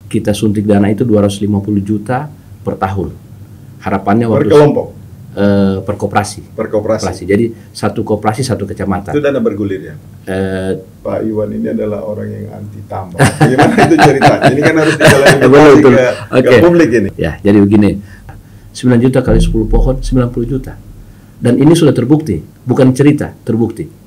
kita suntik dana itu 250 juta per tahun. Harapannya per kelompok? Per koperasi. Per koperasi. Jadi satu koperasi satu kecamatan. Itu dana bergulir ya? Pak Iwan ini adalah orang yang anti tambang. Gimana itu ceritanya? Ini kan harus diklarifikasi ke publik ini. Ya, jadi begini. 9 juta kali 10 pohon, 90 juta. Dan ini sudah terbukti, bukan cerita, terbukti.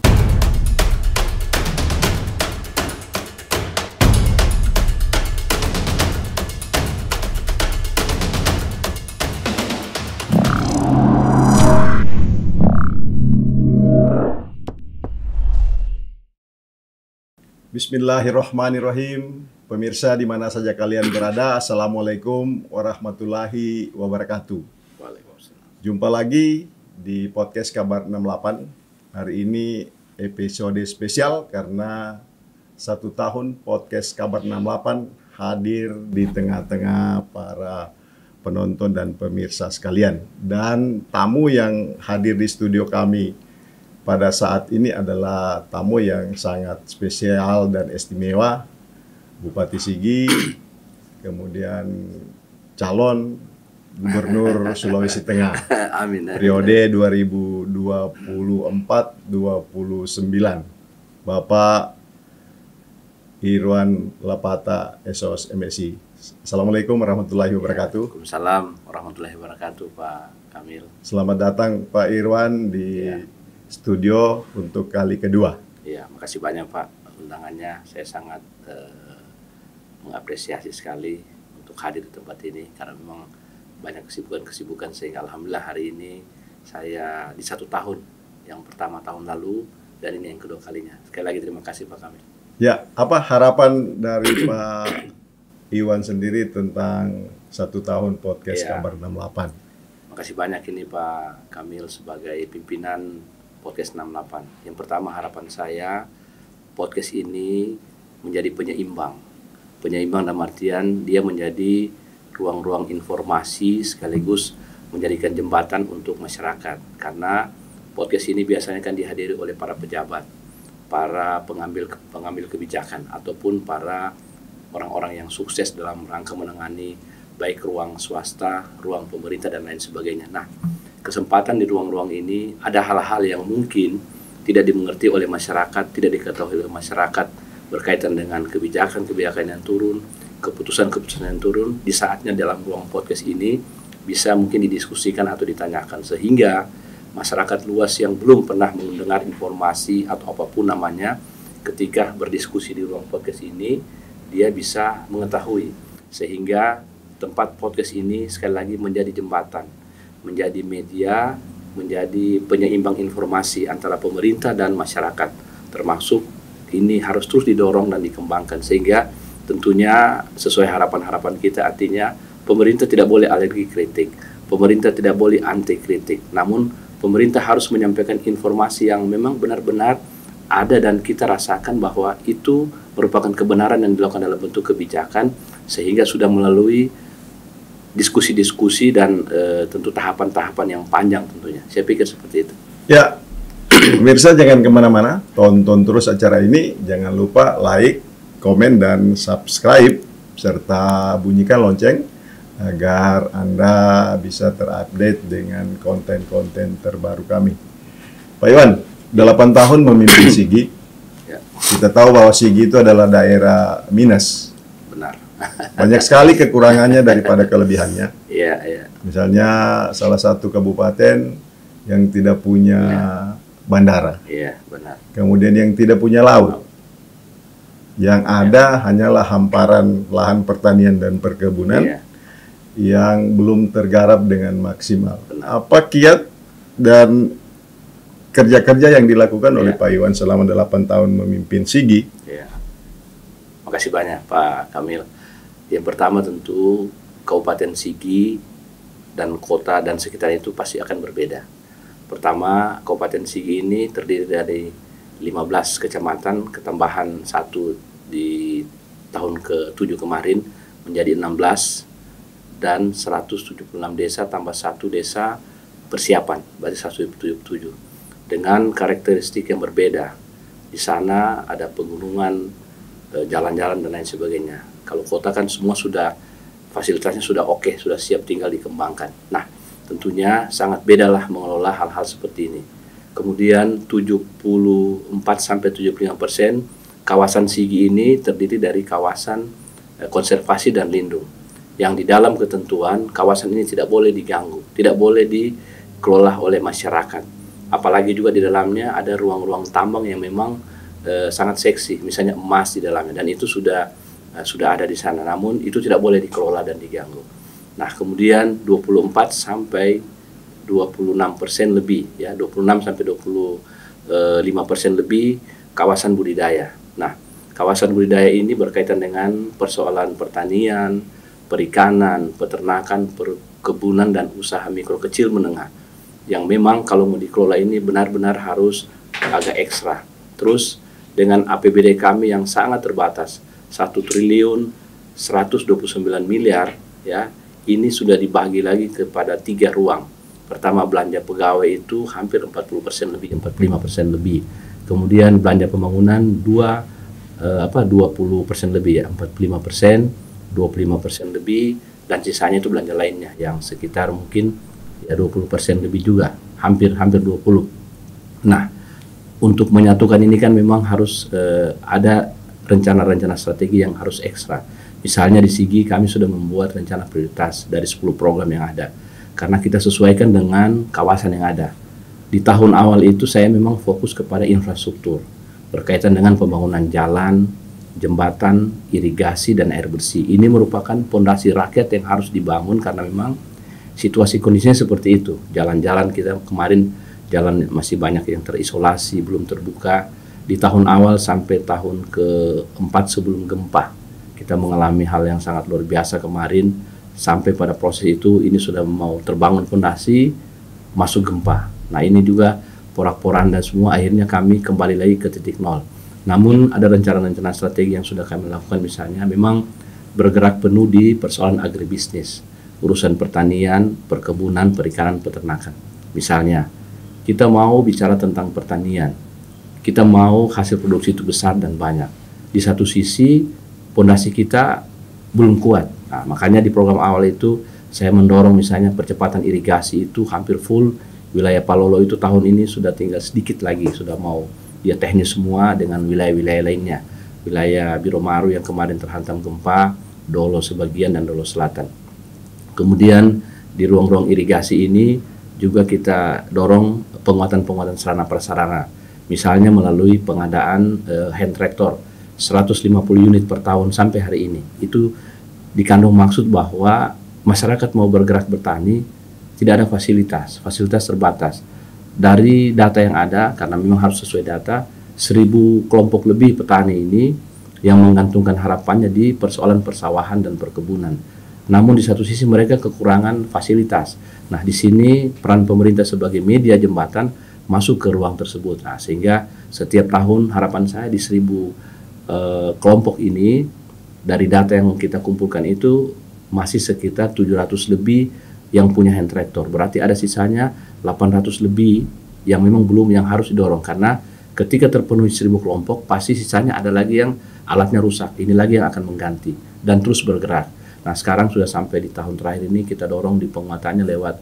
Bismillahirrahmanirrahim. Pemirsa di mana saja kalian berada, Assalamualaikum warahmatullahi wabarakatuh. Jumpa lagi di podcast Kabar 68. Hari ini episode spesial karena 1 tahun podcast Kabar 68 hadir di tengah-tengah para penonton dan pemirsa sekalian. Dan tamu yang hadir di studio kami pada saat ini adalah tamu yang sangat spesial dan istimewa, Bupati Sigi, kemudian calon Gubernur Sulawesi Tengah. Amin. Periode 2024-29. Bapak Irwan Lapata, SOS MSI. Assalamualaikum warahmatullahi wabarakatuh. Waalaikumsalam warahmatullahi wabarakatuh, Pak Kamil. Selamat datang Pak Irwan di studio untuk kali kedua. Iya, makasih banyak Pak undangannya. Saya sangat mengapresiasi sekali untuk hadir di tempat ini karena memang banyak kesibukan sehingga alhamdulillah hari ini saya di 1 tahun, yang pertama tahun lalu dan ini yang kedua kalinya. Sekali lagi terima kasih Pak Kamil. Ya, apa harapan dari Pak Iwan sendiri tentang 1 tahun podcast Kabar 68? Makasih banyak ini Pak Kamil sebagai pimpinan podcast 68. Yang pertama harapan saya podcast ini menjadi penyeimbang dalam artian dia menjadi ruang-ruang informasi sekaligus menjadikan jembatan untuk masyarakat, karena podcast ini biasanya kan dihadiri oleh para pejabat, para pengambil kebijakan ataupun para orang-orang yang sukses dalam rangka menangani baik ruang swasta, ruang pemerintah dan lain sebagainya. Nah, kesempatan di ruang-ruang ini ada hal-hal yang mungkin tidak dimengerti oleh masyarakat, tidak diketahui oleh masyarakat berkaitan dengan kebijakan yang turun, keputusan-keputusan yang turun. Di saatnya dalam ruang podcast ini bisa mungkin didiskusikan atau ditanyakan sehingga masyarakat luas yang belum pernah mendengar informasi atau apapun namanya, ketika berdiskusi di ruang podcast ini dia bisa mengetahui, sehingga tempat podcast ini sekali lagi menjadi jembatan, menjadi media, menjadi penyeimbang informasi antara pemerintah dan masyarakat. Termasuk ini harus terus didorong dan dikembangkan sehingga tentunya sesuai harapan-harapan kita, artinya pemerintah tidak boleh alergi kritik, pemerintah tidak boleh anti kritik, namun pemerintah harus menyampaikan informasi yang memang benar-benar ada dan kita rasakan bahwa itu merupakan kebenaran yang dilakukan dalam bentuk kebijakan, sehingga sudah melalui diskusi-diskusi dan tentu tahapan-tahapan yang panjang tentunya. Saya pikir seperti itu. Ya, pemirsa jangan kemana-mana, tonton terus acara ini. Jangan lupa like, komen, dan subscribe, serta bunyikan lonceng agar Anda bisa terupdate dengan konten-konten terbaru kami. Pak Iwan, 8 tahun memimpin Sigi. Kita tahu bahwa Sigi itu adalah daerah minus. Benar. Banyak sekali kekurangannya daripada kelebihannya. Iya. Misalnya salah satu kabupaten yang tidak punya bandara. Iya, benar. Kemudian yang tidak punya laut. Yang ada hanyalah hamparan lahan pertanian dan perkebunan yang belum tergarap dengan maksimal. Benar. Apa kiat dan kerja-kerja yang dilakukan oleh Pak Iwan selama 8 tahun memimpin Sigi? Makasih banyak Pak Kamil. Yang pertama tentu Kabupaten Sigi dan kota dan sekitar itu pasti akan berbeda. Pertama, Kabupaten Sigi ini terdiri dari 15 kecamatan, ketambahan 1 di tahun ke-7 kemarin menjadi 16, dan 176 desa tambah 1 desa persiapan, berarti 177. Dengan karakteristik yang berbeda. Di sana ada pegunungan, jalan-jalan dan lain sebagainya. Kalau kota kan semua sudah fasilitasnya sudah oke, sudah siap tinggal dikembangkan. Nah, tentunya sangat beda lah mengelola hal-hal seperti ini. Kemudian 74-75% kawasan Sigi ini terdiri dari kawasan konservasi dan lindung. Yang di dalam ketentuan kawasan ini tidak boleh diganggu, tidak boleh dikelola oleh masyarakat. Apalagi juga di dalamnya ada ruang-ruang tambang yang memang sangat seksi, misalnya emas di dalamnya, dan itu sudah ada di sana. Namun itu tidak boleh dikelola dan diganggu. Nah, kemudian 24-26% lebih, ya 26-25% lebih kawasan budidaya. Nah, kawasan budidaya ini berkaitan dengan persoalan pertanian, perikanan, peternakan, perkebunan, dan usaha mikro kecil menengah. Yang memang kalau mau dikelola ini benar-benar harus agak ekstra. Terus dengan APBD kami yang sangat terbatas, 1.129.000.000, ya, ini sudah dibagi lagi kepada 3 ruang. Pertama, belanja pegawai itu hampir 40% lebih, 45% lebih. Kemudian belanja pembangunan 20% lebih, ya, 45%, 25% lebih, dan sisanya itu belanja lainnya yang sekitar mungkin ya 20% lebih juga, hampir 20. Nah, untuk menyatukan ini kan memang harus ada rencana-rencana strategi yang harus ekstra. Misalnya di Sigi kami sudah membuat rencana prioritas dari 10 program yang ada, karena kita sesuaikan dengan kawasan yang ada. Di tahun awal itu saya memang fokus kepada infrastruktur berkaitan dengan pembangunan jalan, jembatan, irigasi, dan air bersih. Ini merupakan fondasi rakyat yang harus dibangun karena memang situasi kondisinya seperti itu. Jalan-jalan kita kemarin, jalan masih banyak yang terisolasi, belum terbuka. Di tahun awal sampai tahun ke-4 sebelum gempa, kita mengalami hal yang sangat luar biasa kemarin. Sampai pada proses itu, ini sudah mau terbangun fondasi, masuk gempa. Nah, ini juga porak-poranda semua, akhirnya kami kembali lagi ke titik nol. Namun ada rencana-rencana strategi yang sudah kami lakukan, misalnya memang bergerak penuh di persoalan agribisnis, urusan pertanian, perkebunan, perikanan, peternakan. Misalnya, kita mau bicara tentang pertanian, kita mau hasil produksi itu besar dan banyak. Di satu sisi, fondasi kita belum kuat. Nah, makanya di program awal itu, saya mendorong misalnya percepatan irigasi itu hampir full. Wilayah Palolo itu tahun ini sudah tinggal sedikit lagi, sudah mau dia teknis semua dengan wilayah-wilayah lainnya. Wilayah Biromaru yang kemarin terhantam gempa, Dolo sebagian, dan Dolo Selatan. Kemudian di ruang-ruang irigasi ini juga kita dorong penguatan sarana prasarana. Misalnya melalui pengadaan hand tractor 150 unit per tahun sampai hari ini. Itu dikandung maksud bahwa masyarakat mau bergerak bertani tidak ada fasilitas terbatas. Dari data yang ada, karena memang harus sesuai data, 1.000 kelompok lebih petani ini yang menggantungkan harapannya di persoalan persawahan dan perkebunan. Namun di satu sisi mereka kekurangan fasilitas. Nah, di sini peran pemerintah sebagai media jembatan masuk ke ruang tersebut. Nah, sehingga setiap tahun harapan saya di 1.000 kelompok ini, dari data yang kita kumpulkan itu masih sekitar 700 lebih yang punya hand tractor. Berarti ada sisanya 800 lebih yang memang belum, yang harus didorong. Karena ketika terpenuhi 1.000 kelompok, pasti sisanya ada lagi yang alatnya rusak. Ini lagi yang akan mengganti dan terus bergerak. Nah, sekarang sudah sampai di tahun terakhir ini kita dorong di penguatannya lewat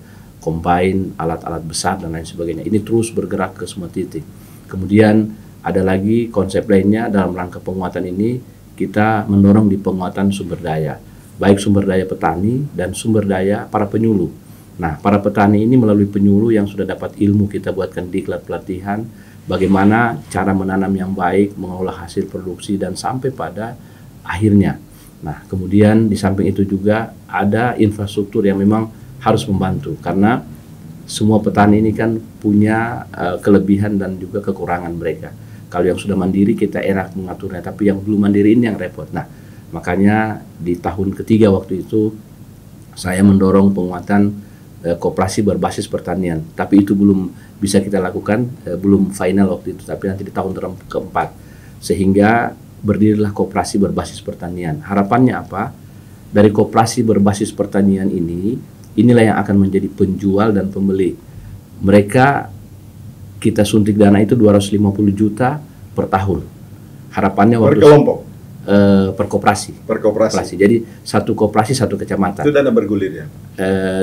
combine, alat-alat besar, dan lain sebagainya. Ini terus bergerak ke semua titik. Kemudian ada lagi konsep lainnya dalam rangka penguatan ini, kita mendorong di penguatan sumber daya. Baik sumber daya petani dan sumber daya para penyuluh. Nah, para petani ini melalui penyuluh yang sudah dapat ilmu, kita buatkan diklat pelatihan bagaimana cara menanam yang baik, mengolah hasil produksi, dan sampai pada akhirnya. Nah, kemudian di samping itu juga ada infrastruktur yang memang harus membantu, karena semua petani ini kan punya kelebihan dan juga kekurangan mereka. Kalau yang sudah mandiri kita enak mengaturnya, tapi yang belum mandiri ini yang repot. Nah, makanya di tahun ketiga waktu itu saya mendorong penguatan koperasi berbasis pertanian. Tapi itu belum bisa kita lakukan, belum final waktu itu, tapi nanti di tahun keempat. Sehingga berdirilah koperasi berbasis pertanian. Harapannya apa? Dari koperasi berbasis pertanian ini, inilah yang akan menjadi penjual dan pembeli. Mereka kita suntik dana itu 250 juta per tahun. Harapannya per kelompok. per koperasi. Per koperasi. Jadi satu koperasi satu kecamatan. Itu dana bergulir ya?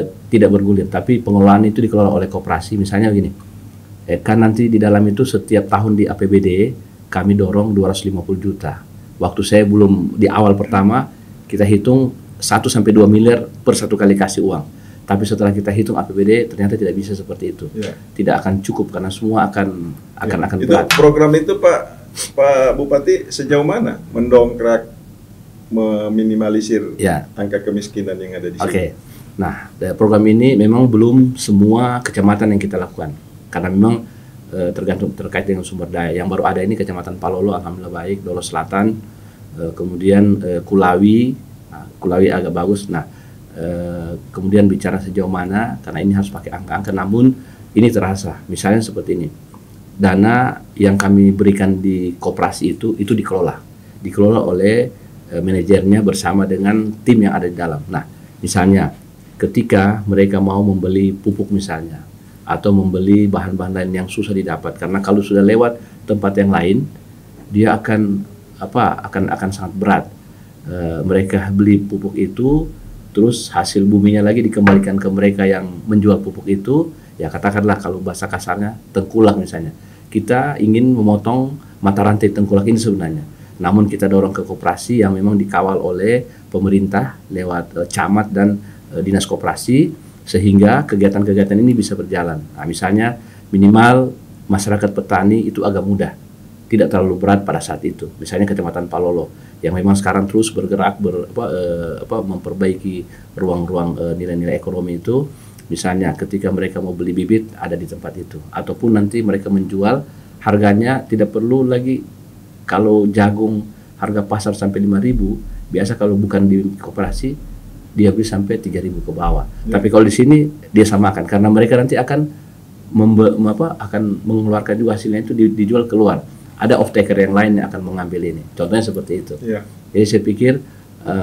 Tidak bergulir, tapi pengelolaan itu dikelola oleh koperasi. Misalnya gini, kan nanti di dalam itu setiap tahun di APBD kami dorong 250 juta. Waktu saya belum di awal pertama kita hitung 1 sampai 2 miliar per satu kali kasih uang. Tapi setelah kita hitung APBD ternyata tidak bisa seperti itu. Tidak akan cukup karena semua akan itu berat. Program itu Pak Bupati sejauh mana mendongkrak, meminimalisir angka kemiskinan yang ada di sini? Nah, program ini memang belum semua kecamatan yang kita lakukan karena memang tergantung terkait dengan sumber daya. Yang baru ada ini Kecamatan Palolo, alhamdulillah baik, Dolo Selatan, kemudian Kulawi, Kulawi agak bagus. Nah, kemudian bicara sejauh mana, karena ini harus pakai angka-angka, namun ini terasa. Misalnya seperti ini, dana yang kami berikan di koperasi itu dikelola oleh manajernya bersama dengan tim yang ada di dalam. Nah, misalnya ketika mereka mau membeli pupuk misalnya, atau membeli bahan-bahan lain yang susah didapat, karena kalau sudah lewat tempat yang lain, dia akan sangat berat. Mereka beli pupuk itu, terus hasil buminya lagi dikembalikan ke mereka yang menjual pupuk itu, ya katakanlah kalau bahasa kasarnya tengkulak misalnya. Kita ingin memotong mata rantai tengkulak ini sebenarnya. Namun kita dorong ke koperasi yang memang dikawal oleh pemerintah lewat camat dan dinas koperasi, sehingga kegiatan-kegiatan ini bisa berjalan. Nah, misalnya minimal masyarakat petani itu agak mudah, tidak terlalu berat pada saat itu. Misalnya Kecamatan Palolo yang memang sekarang terus bergerak memperbaiki ruang-ruang nilai-nilai ekonomi itu. Misalnya ketika mereka mau beli bibit ada di tempat itu, ataupun nanti mereka menjual harganya tidak perlu lagi, kalau jagung harga pasar sampai 5.000, biasa kalau bukan di koperasi dia beli sampai 3.000 ke bawah. Tapi kalau di sini dia samakan karena mereka nanti akan mengeluarkan juga hasilnya itu dijual keluar. Ada off-taker yang lain yang akan mengambil ini. Contohnya seperti itu. Jadi saya pikir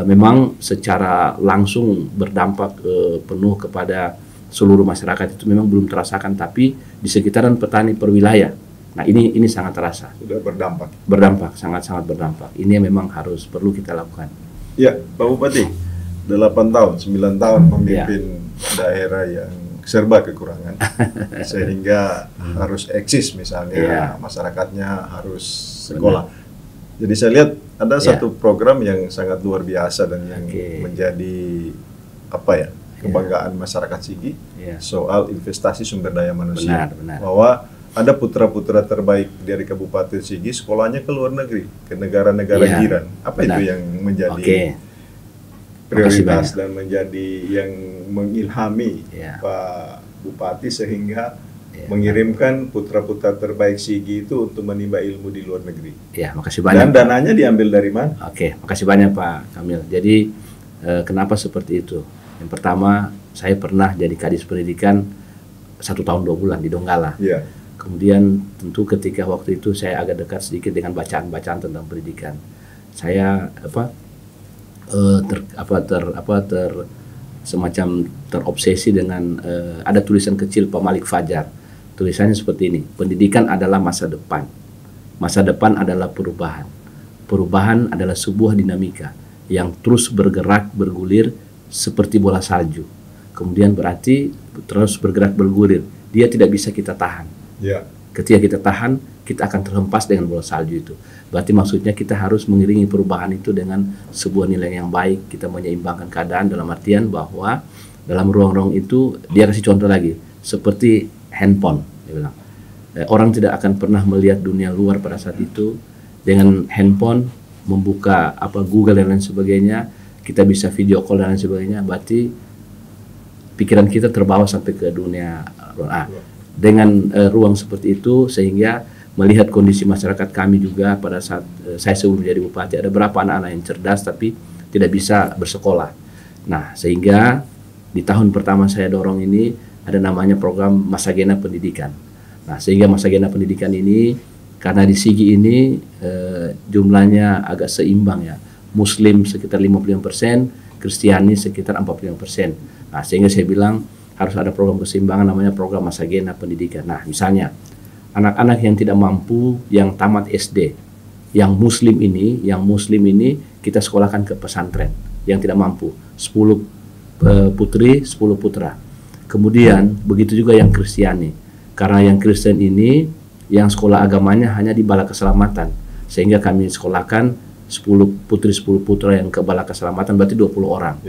memang secara langsung berdampak penuh kepada seluruh masyarakat itu memang belum terasakan, tapi di sekitaran petani per wilayah. Nah, ini sangat terasa. Sudah berdampak. Berdampak, sangat-sangat berdampak. Ini yang memang perlu kita lakukan. Ya, Pak Bupati, 8 tahun, 9 tahun memimpin daerah yang serba kekurangan, sehingga harus eksis misalnya, masyarakatnya harus sekolah. Jadi saya lihat ada satu program yang sangat luar biasa dan yang menjadi kebanggaan masyarakat Sigi, soal investasi sumber daya manusia. Benar. Bahwa ada putra-putra terbaik dari Kabupaten Sigi sekolahnya ke luar negeri, ke negara-negara jiran. Apa itu yang menjadi prioritas dan menjadi yang mengilhami Pak Bupati sehingga mengirimkan putra-putra terbaik Sigi itu untuk menimba ilmu di luar negeri? Ya, makasih banyak. Dan dananya diambil dari mana? Makasih banyak Pak Kamil. Jadi kenapa seperti itu? Yang pertama, saya pernah jadi kadis pendidikan 1 tahun 2 bulan di Donggala. Kemudian tentu ketika waktu itu saya agak dekat sedikit dengan bacaan-bacaan tentang pendidikan. Saya semacam terobsesi dengan ada tulisan kecil Pak Malik Fajar. Tulisannya seperti ini: pendidikan adalah masa depan. Masa depan adalah perubahan. Perubahan adalah sebuah dinamika yang terus bergerak bergulir seperti bola salju. Kemudian berarti terus bergerak bergulir. Dia tidak bisa kita tahan. Ketika kita tahan, kita akan terhempas dengan bola salju itu. Berarti maksudnya kita harus mengiringi perubahan itu dengan sebuah nilai yang baik. Kita menyeimbangkan keadaan dalam artian bahwa dalam ruang-ruang itu, dia kasih contoh lagi, seperti handphone, dia bilang. Orang tidak akan pernah melihat dunia luar pada saat itu. Dengan handphone, membuka Google dan lain sebagainya, kita bisa video call dan lain sebagainya, berarti pikiran kita terbawa sampai ke dunia. Dengan ruang seperti itu, sehingga melihat kondisi masyarakat kami juga pada saat saya sebelum menjadi bupati, ada berapa anak-anak yang cerdas tapi tidak bisa bersekolah. Nah, sehingga di tahun pertama saya dorong ini ada namanya program Masagena Pendidikan. Nah, sehingga Masagena Pendidikan ini, karena di Sigi ini jumlahnya agak seimbang ya, Muslim sekitar 55%, Kristiani sekitar 45%. Nah, sehingga saya bilang harus ada program keseimbangan, namanya program Masagena Pendidikan. Nah, misalnya anak-anak yang tidak mampu, yang tamat SD, yang muslim ini kita sekolahkan ke pesantren yang tidak mampu, 10 putri, 10 putra. Kemudian begitu juga yang Kristiani, karena yang Kristen ini yang sekolah agamanya hanya di Bala Keselamatan, sehingga kami sekolahkan 10 putri 10 putra yang ke Bala Keselamatan, berarti 20 orang.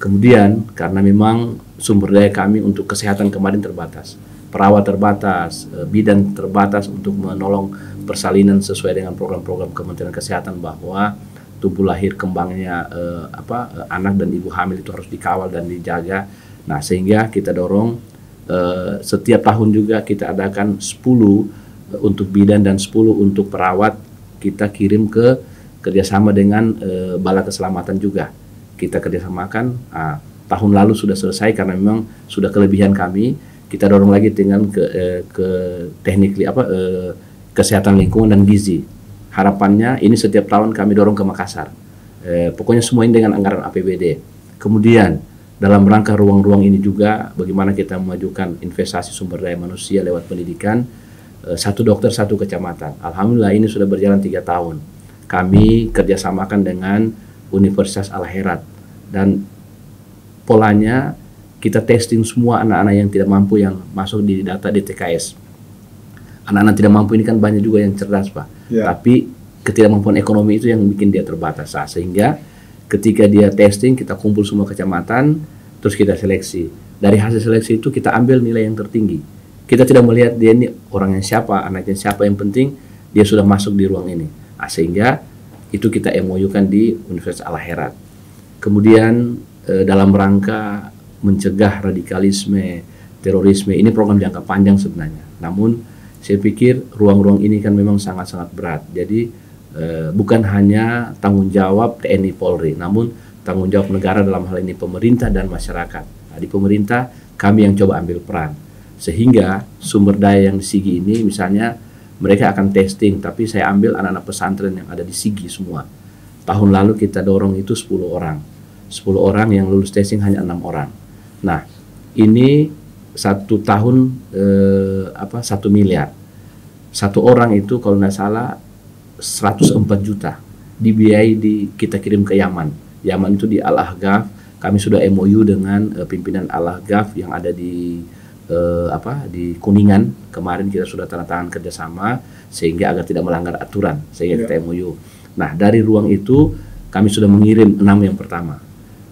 Kemudian karena memang sumber daya kami untuk kesehatan kemarin terbatas, perawat terbatas, bidan terbatas untuk menolong persalinan sesuai dengan program-program Kementerian Kesehatan bahwa tubuh lahir kembangnya anak dan ibu hamil itu harus dikawal dan dijaga. Nah, sehingga kita dorong setiap tahun juga kita adakan 10 untuk bidan dan 10 untuk perawat, kita kirim ke kerjasama dengan Bala Keselamatan juga. Kita kerjasamakan. Tahun lalu sudah selesai karena memang sudah kelebihan kami. Kita dorong lagi dengan ke teknik kesehatan lingkungan dan gizi. Harapannya ini setiap tahun kami dorong ke Makassar. Pokoknya semua ini dengan anggaran APBD. Kemudian dalam rangka ruang-ruang ini juga bagaimana kita memajukan investasi sumber daya manusia lewat pendidikan. 1 dokter 1 kecamatan. Alhamdulillah ini sudah berjalan 3 tahun. Kami kerjasamakan dengan Universitas Al-Herat dan polanya kita testing semua anak-anak yang tidak mampu yang masuk di data DTKS. Anak-anak tidak mampu ini kan banyak juga yang cerdas, Pak. Tapi ketidakmampuan ekonomi itu yang bikin dia terbatas. Sehingga ketika dia testing, kita kumpul semua kecamatan, terus kita seleksi. Dari hasil seleksi itu kita ambil nilai yang tertinggi. Kita tidak melihat dia ini orangnya siapa, anaknya siapa, yang penting dia sudah masuk di ruang ini. Sehingga itu kita MOU-kan di Universitas Al-Herat. Kemudian dalam rangka mencegah radikalisme, terorisme, ini program jangka panjang sebenarnya. Namun saya pikir ruang-ruang ini kan memang sangat-sangat berat. Jadi bukan hanya tanggung jawab TNI Polri, namun tanggung jawab negara dalam hal ini pemerintah dan masyarakat. Nah, di pemerintah kami yang coba ambil peran. Sehingga sumber daya yang di Sigi ini misalnya mereka akan testing, tapi saya ambil anak-anak pesantren yang ada di Sigi semua. Tahun lalu kita dorong itu 10 orang. 10 orang yang lulus testing hanya 6 orang. Nah, ini 1 tahun 1 miliar. 1 orang itu kalau nggak salah 104 juta dibiayai kita kirim ke Yaman. Yaman itu di Al-Ahqaf. Kami sudah MOU dengan pimpinan Al-Ahqaf yang ada di Kuningan. Kemarin kita sudah tanda tangan kerjasama sehingga agar tidak melanggar aturan, sehingga kita MOU. Nah, dari ruang itu kami sudah mengirim 6 yang pertama.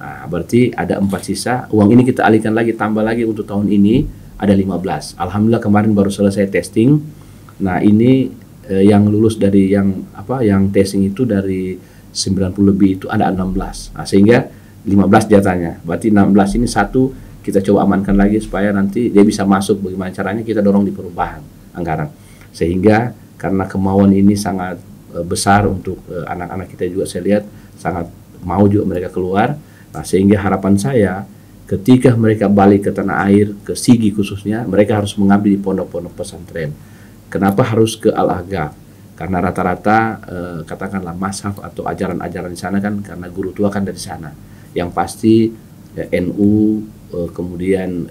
Nah, berarti ada 4 sisa. Uang ini kita alihkan lagi, tambah lagi untuk tahun ini ada 15. Alhamdulillah kemarin baru selesai testing. Nah, ini yang lulus dari yang testing itu dari 90 lebih itu ada 16. Nah, sehingga 15 jatahnya. Berarti 16 ini satu kita coba amankan lagi supaya nanti dia bisa masuk. Bagaimana caranya kita dorong di perubahan anggaran. Sehingga karena kemauan ini sangat besar untuk anak-anak kita juga, saya lihat sangat mau juga mereka keluar. Nah, sehingga harapan saya ketika mereka balik ke tanah air, ke Sigi khususnya, mereka harus mengabdi di pondok-pondok pesantren. Kenapa harus ke Al-Ahqaf? Karena rata-rata katakanlah mazhab atau ajaran-ajaran di sana kan karena guru tua kan dari sana. Yang pasti NU kemudian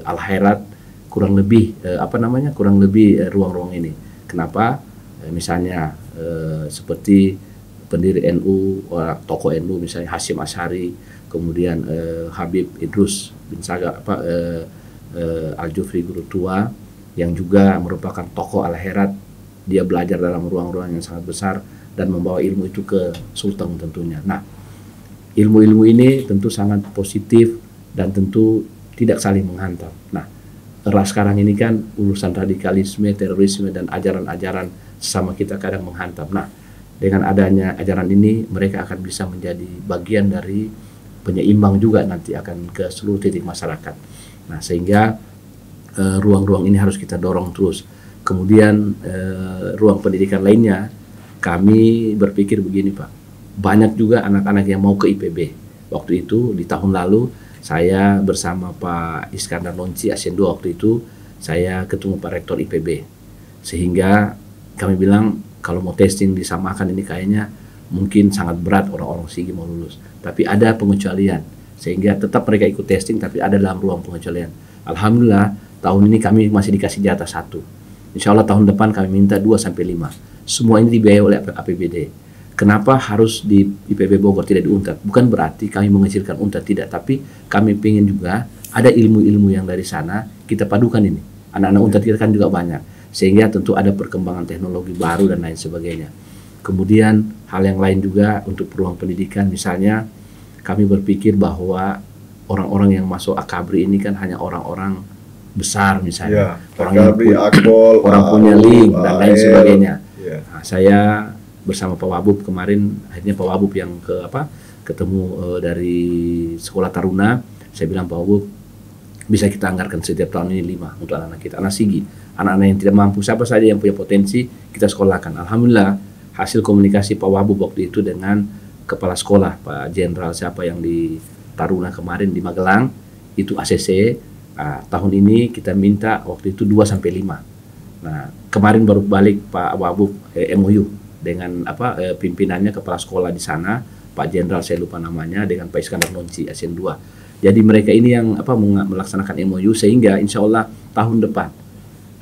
Al-Herat kurang lebih ruang-ruang ini. Kenapa? Misalnya seperti pendiri NU, tokoh NU misalnya Hasyim Asy'ari, kemudian Habib Idrus bin Saga Al-Jufri guru tua yang juga merupakan tokoh Al-Herat. Dia belajar dalam ruang-ruang yang sangat besar dan membawa ilmu itu ke Sultan tentunya. Nah, ilmu-ilmu ini tentu sangat positif dan tentu tidak saling menghantam. Nah, era sekarang ini kan urusan radikalisme, terorisme dan ajaran-ajaran sesama kita kadang menghantam. Nah, dengan adanya ajaran ini mereka akan bisa menjadi bagian dari penyeimbang juga nanti akan ke seluruh titik masyarakat. Nah, sehingga ruang-ruang ini harus kita dorong terus. Kemudian ruang pendidikan lainnya kami berpikir begini, Pak. Banyak juga anak-anak yang mau ke IPB. Waktu itu di tahun lalu saya bersama Pak Iskandar Nonci ASN 2 waktu itu saya ketemu Pak Rektor IPB. Sehingga kami bilang kalau mau testing disamakan ini kayaknya mungkin sangat berat orang-orang Sigi mau lulus. Tapi ada pengecualian sehingga tetap mereka ikut testing tapi ada dalam ruang pengecualian. Alhamdulillah tahun ini kami masih dikasih jatah 1. Insya Allah tahun depan kami minta 2-5 semua ini dibiayai oleh APBD. Kenapa harus di IPB Bogor, tidak di Unpad? Bukan berarti kami mengecilkan Unpad, tidak, tapi kami ingin juga ada ilmu-ilmu yang dari sana kita padukan ini. Anak-anak Unpad kita kan juga banyak, sehingga tentu ada perkembangan teknologi baru dan lain sebagainya. Kemudian hal yang lain juga untuk peluang pendidikan, misalnya kami berpikir bahwa orang-orang yang masuk Akabri ini kan hanya orang-orang besar misalnya, Akabri, Akpol, orang punya link dan lain sebagainya. Nah, saya bersama Pak Wabub kemarin, akhirnya Pak Wabub yang ketemu dari Sekolah Taruna, saya bilang Pak Wabub, bisa kita anggarkan setiap tahun ini 5 untuk anak-anak kita, anak Sigi, anak-anak yang tidak mampu, siapa saja yang punya potensi kita sekolahkan. Alhamdulillah hasil komunikasi Pak Wabub waktu itu dengan kepala sekolah Pak Jenderal siapa yang di Taruna kemarin di Magelang itu ACC. Tahun ini kita minta waktu itu 2-5. Nah kemarin baru balik Pak Wabub MOU dengan pimpinannya kepala sekolah di sana, Pak Jenderal saya lupa namanya, dengan Pak Iskandar Nonci ASN 2. Jadi mereka ini yang melaksanakan MOU, sehingga insya Allah tahun depan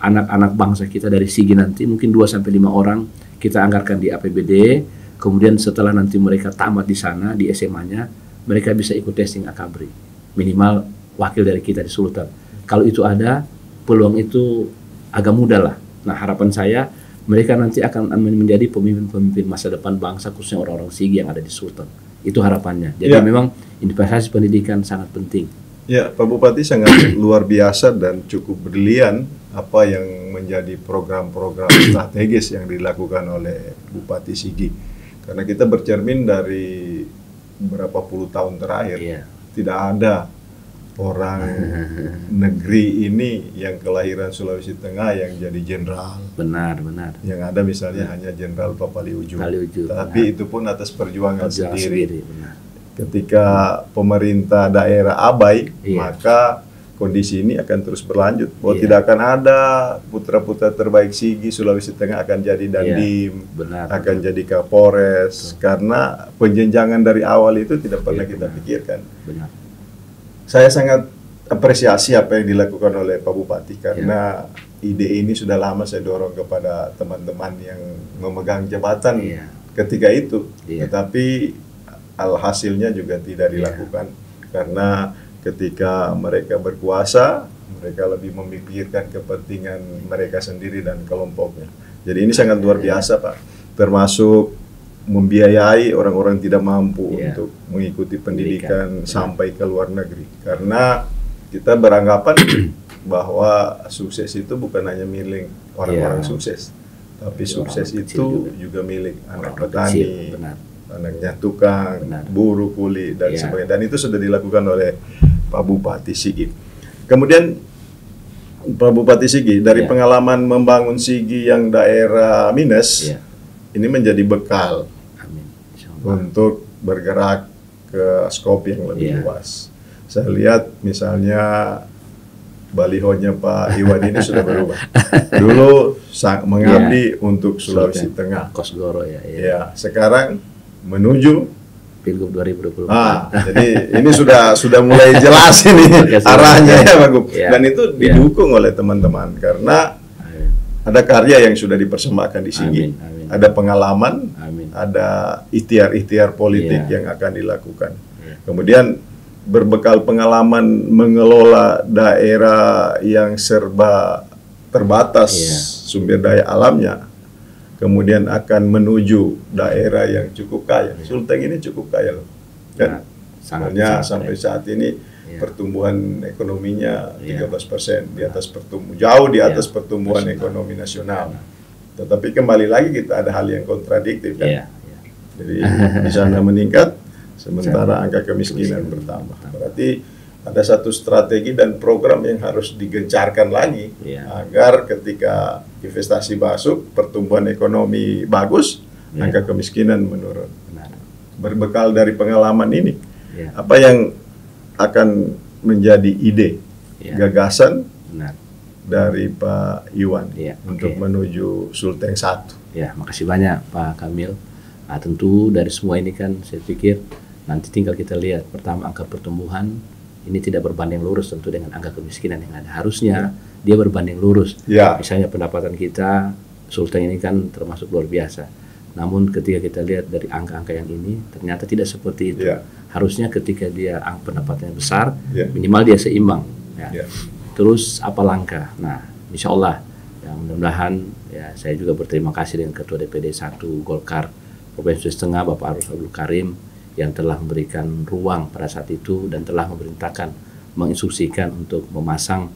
anak-anak bangsa kita dari Sigi nanti mungkin 2-5 orang kita anggarkan di APBD. Kemudian setelah nanti mereka tamat di sana di SMA-nya, mereka bisa ikut testing Akabri, minimal wakil dari kita di Sultan. Kalau itu ada, peluang itu agak mudah lah. Nah harapan saya mereka nanti akan menjadi pemimpin-pemimpin masa depan bangsa, khususnya orang-orang Sigi yang ada di Sultan. Itu harapannya. Jadi memang investasi pendidikan sangat penting. Ya, Pak Bupati sangat luar biasa dan cukup brilian apa yang menjadi program-program strategis yang dilakukan oleh Bupati Sigi. Karena kita bercermin dari berapa puluh tahun terakhir, tidak ada orang negeri ini yang kelahiran Sulawesi Tengah yang jadi jenderal. Benar. Yang ada misalnya hanya Jenderal Papali Ujung. Tapi itu pun atas perjuangan sendiri. Ketika pemerintah daerah abai, maka kondisi ini akan terus berlanjut. Bahwa tidak akan ada putra-putra terbaik Sigi, Sulawesi Tengah akan jadi Dandim, akan jadi Kapolres. Karena penjenjangan dari awal itu tidak pernah kita pikirkan. Saya sangat apresiasi apa yang dilakukan oleh Pak Bupati, karena ide ini sudah lama saya dorong kepada teman-teman yang memegang jabatan ketika itu, tetapi alhasilnya juga tidak dilakukan karena ketika mereka berkuasa, mereka lebih memikirkan kepentingan mereka sendiri dan kelompoknya. Jadi ini sangat luar biasa Pak, termasuk membiayai orang-orang tidak mampu untuk mengikuti pendidikan sampai ke luar negeri. Karena kita beranggapan bahwa sukses itu bukan hanya milik orang-orang sukses, tapi sukses itu juga milik anak petani, anaknya tukang, buruh, kuli, dan sebagainya. Dan itu sudah dilakukan oleh Pak Bupati Sigi. Kemudian Pak Bupati Sigi, dari pengalaman membangun Sigi yang daerah minus, ini menjadi bekal untuk bergerak ke skop yang lebih luas. Saya lihat misalnya balihonya Pak Iwan ini sudah berubah. Dulu mengabdi untuk Sulawesi Tengah. Kosgoro sekarang menuju Pilgub 2024. Jadi ini sudah mulai jelas ini arahnya ya Pak Gub. Dan itu didukung oleh teman-teman karena ada karya yang sudah dipersembahkan di Sigi. Ada pengalaman, ada ikhtiar-ikhtiar politik yang akan dilakukan. Kemudian berbekal pengalaman mengelola daerah yang serba terbatas sumber daya alamnya, kemudian akan menuju daerah yang cukup kaya. Sulteng ini cukup kaya loh. Kan? Sebenarnya sampai saat ini pertumbuhan ekonominya 13%, di atas jauh di atas pertumbuhan ekonomi nasional. Tetapi kembali lagi kita ada hal yang kontradiktif kan. Jadi di sana meningkat, sementara angka kemiskinan bertambah. Berarti ada satu strategi dan program yang harus digencarkan lagi agar ketika investasi masuk, pertumbuhan ekonomi bagus, angka kemiskinan menurun. Berbekal dari pengalaman ini, apa yang akan menjadi ide, gagasan dari Pak Iwan untuk menuju Sulteng 1? Makasih banyak Pak Kamil. Tentu dari semua ini kan saya pikir nanti tinggal kita lihat, pertama angka pertumbuhan ini tidak berbanding lurus tentu dengan angka kemiskinan yang ada. Harusnya dia berbanding lurus. Misalnya pendapatan kita Sulteng ini kan termasuk luar biasa. Namun ketika kita lihat dari angka-angka yang ini, ternyata tidak seperti itu. Harusnya ketika dia pendapatannya besar, minimal dia seimbang. Terus apa langkah? Nah, insya Allah, ya, mudah-mudahan ya, saya juga berterima kasih dengan Ketua DPD 1 Golkar Provinsi Sulawesi Tengah, Bapak Arus Abdul Karim, yang telah memberikan ruang pada saat itu dan telah memerintahkan, menginstruksikan untuk memasang,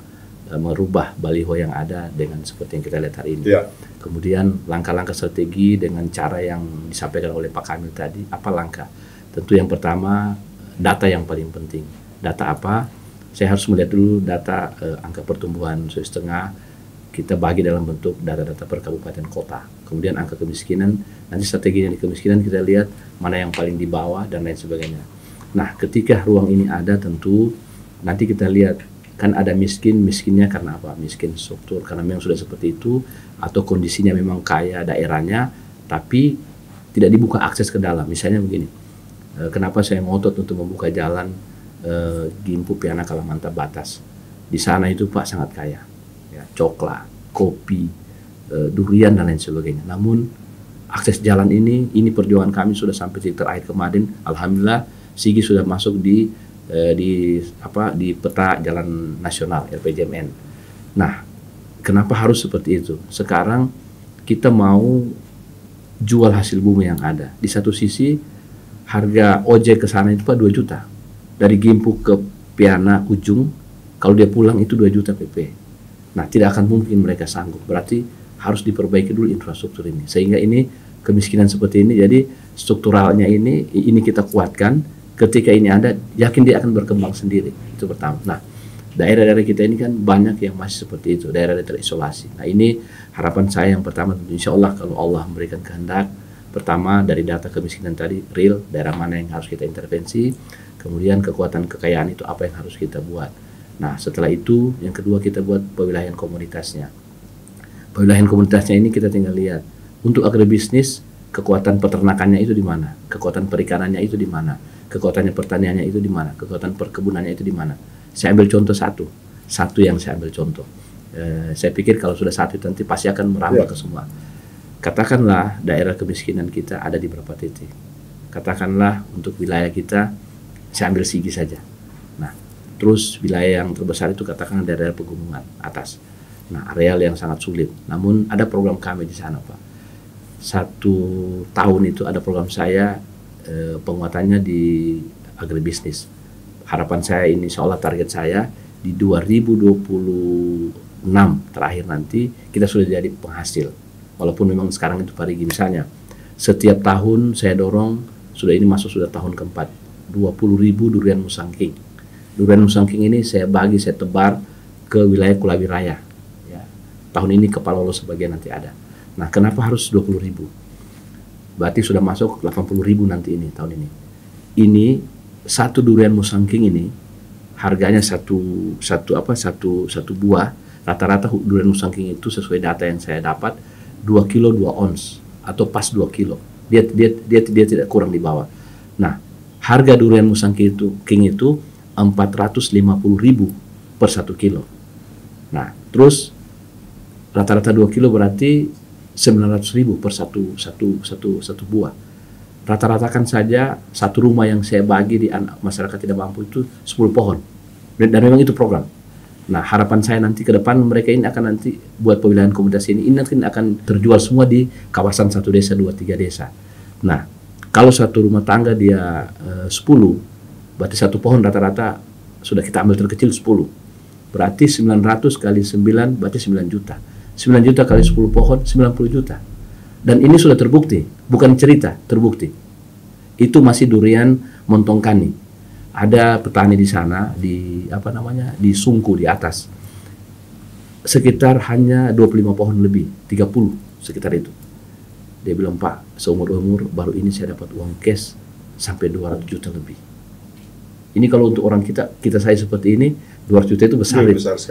merubah baliho yang ada dengan seperti yang kita lihat hari ini. Kemudian langkah-langkah strategi dengan cara yang disampaikan oleh Pak Kamil tadi, apa langkah? Tentu yang pertama, data yang paling penting. Data apa? Saya harus melihat dulu data angka pertumbuhan Sulawesi Tengah, kita bagi dalam bentuk data-data per kabupaten kota. Kemudian angka kemiskinan, nanti strateginya di kemiskinan kita lihat mana yang paling di bawah dan lain sebagainya. Nah, ketika ruang ini ada tentu nanti kita lihat kan ada miskinnya karena apa? Miskin struktur karena memang sudah seperti itu, atau kondisinya memang kaya daerahnya tapi tidak dibuka akses ke dalam. Misalnya begini, kenapa saya ngotot untuk membuka jalan Gimpu Piana Kalamanta Batas? Di sana itu Pak sangat kaya, ya, coklat, kopi, durian dan lain sebagainya. Namun akses jalan ini perjuangan kami sudah sampai titik terakhir kemarin. Alhamdulillah Sigi sudah masuk di peta jalan nasional RPJMN. Nah, kenapa harus seperti itu? Sekarang kita mau jual hasil bumi yang ada. Di satu sisi harga ojek ke sana itu Pak 2 juta. Dari Gimpu ke Piana ujung, kalau dia pulang itu 2 juta PP. Nah, tidak akan mungkin mereka sanggup. Berarti harus diperbaiki dulu infrastruktur ini. Sehingga ini kemiskinan seperti ini, jadi strukturalnya ini kita kuatkan. Ketika ini ada, yakin dia akan berkembang sendiri. Itu pertama. Nah, daerah-daerah kita ini kan banyak yang masih seperti itu, daerah terisolasi. Nah, ini harapan saya yang pertama, insya Allah kalau Allah memberikan kehendak, pertama dari data kemiskinan tadi, real, daerah mana yang harus kita intervensi, kemudian kekuatan kekayaan itu apa yang harus kita buat. Nah, setelah itu, yang kedua kita buat pewilayahan komunitasnya. Pewilayahan komunitasnya ini kita tinggal lihat. Untuk agribisnis, kekuatan peternakannya itu di mana? Kekuatan perikanannya itu di mana? Kekuatannya pertaniannya itu di mana? Kekuatan perkebunannya itu di mana? Saya ambil contoh satu yang saya ambil contoh. Saya pikir kalau sudah satu nanti pasti akan merambah ke semua. Katakanlah daerah kemiskinan kita ada di berapa titik. Katakanlah untuk wilayah kita, saya ambil Sigi saja. Nah, terus wilayah yang terbesar itu katakanlah daerah pegunungan atas. Nah, areal yang sangat sulit. Namun ada program kami di sana, Pak. 1 tahun itu ada program saya, penguatannya di agribisnis. Harapan saya ini, insya Allah target saya di 2026 terakhir nanti kita sudah jadi penghasil. Walaupun memang sekarang itu parigi, misalnya setiap tahun saya dorong, sudah ini masuk sudah tahun keempat, 20.000 durian musangking. Durian musangking ini saya bagi, saya tebar ke wilayah Kulawi Raya. Ya. Tahun ini ke Palolo sebagian nanti ada. Nah, kenapa harus 20.000? Berarti sudah masuk 80.000 nanti ini tahun ini. Ini satu durian musangking ini harganya satu buah. Rata-rata durian musangking itu sesuai data yang saya dapat 2 kilo 2 ons atau pas 2 kilo. Dia tidak kurang di bawah. Nah, harga durian musangking itu 450.000 per 1 kilo. Nah, terus rata-rata 2 kilo berarti 900.000 per satu buah. Rata-ratakan saja satu rumah yang saya bagi di masyarakat tidak mampu itu 10 pohon. Dan memang itu program. Nah, harapan saya nanti ke depan mereka ini akan nanti buat pewilayahan komunitas ini nanti akan terjual semua di kawasan 1 desa, 2, 3 desa. Nah, kalau satu rumah tangga dia 10, berarti satu pohon rata-rata sudah kita ambil terkecil 10. Berarti 900 kali 9 berarti 9 juta. 9 juta kali 10 pohon, 90 juta. Dan ini sudah terbukti, bukan cerita, terbukti. Itu masih durian Montongkani. Ada petani di sana, di Sungku, di atas. Sekitar hanya 25 pohon lebih, 30 sekitar itu. Dia bilang, Pak, seumur-umur baru ini saya dapat uang cash sampai 200 juta lebih. Ini kalau untuk orang kita saya seperti ini, 200 juta itu besar.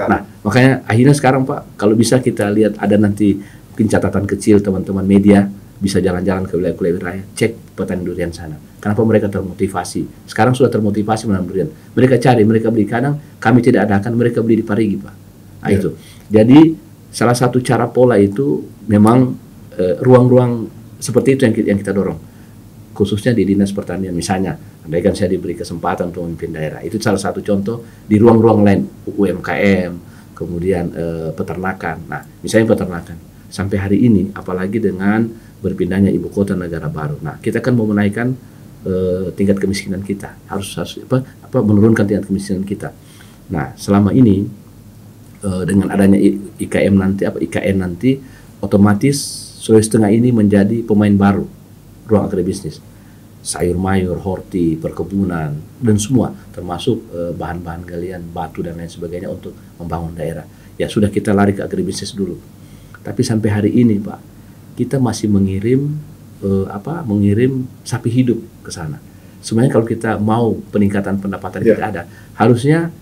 Nah, makanya akhirnya sekarang Pak, kalau bisa kita lihat ada nanti mungkin catatan kecil teman-teman media bisa jalan-jalan ke wilayah raya, cek petani durian sana. Kenapa mereka termotivasi? Sekarang sudah termotivasi menanam durian. Mereka cari, mereka beli. Kadang kami tidak adakan, mereka beli di Parigi, Pak. Nah, itu. Jadi salah satu cara pola itu memang ruang-ruang seperti itu yang kita dorong, khususnya di Dinas Pertanian misalnya. Andaikan saya diberi kesempatan untuk memimpin daerah, itu salah satu contoh. Di ruang-ruang lain, UMKM, kemudian peternakan. Nah, misalnya peternakan, sampai hari ini, apalagi dengan berpindahnya ibu kota negara baru. Nah, kita kan mau menaikkan tingkat kemiskinan kita, harus menurunkan tingkat kemiskinan kita. Nah, selama ini dengan adanya IKN nanti, otomatis Sulawesi Tengah ini menjadi pemain baru ruang agribisnis. Sayur mayur, horti, perkebunan, dan semua termasuk bahan-bahan galian, batu dan lain sebagainya untuk membangun daerah. Ya sudah, kita lari ke agribisnis dulu. Tapi sampai hari ini Pak, kita masih mengirim sapi hidup ke sana. Sebenarnya kalau kita mau peningkatan pendapatan kita harusnya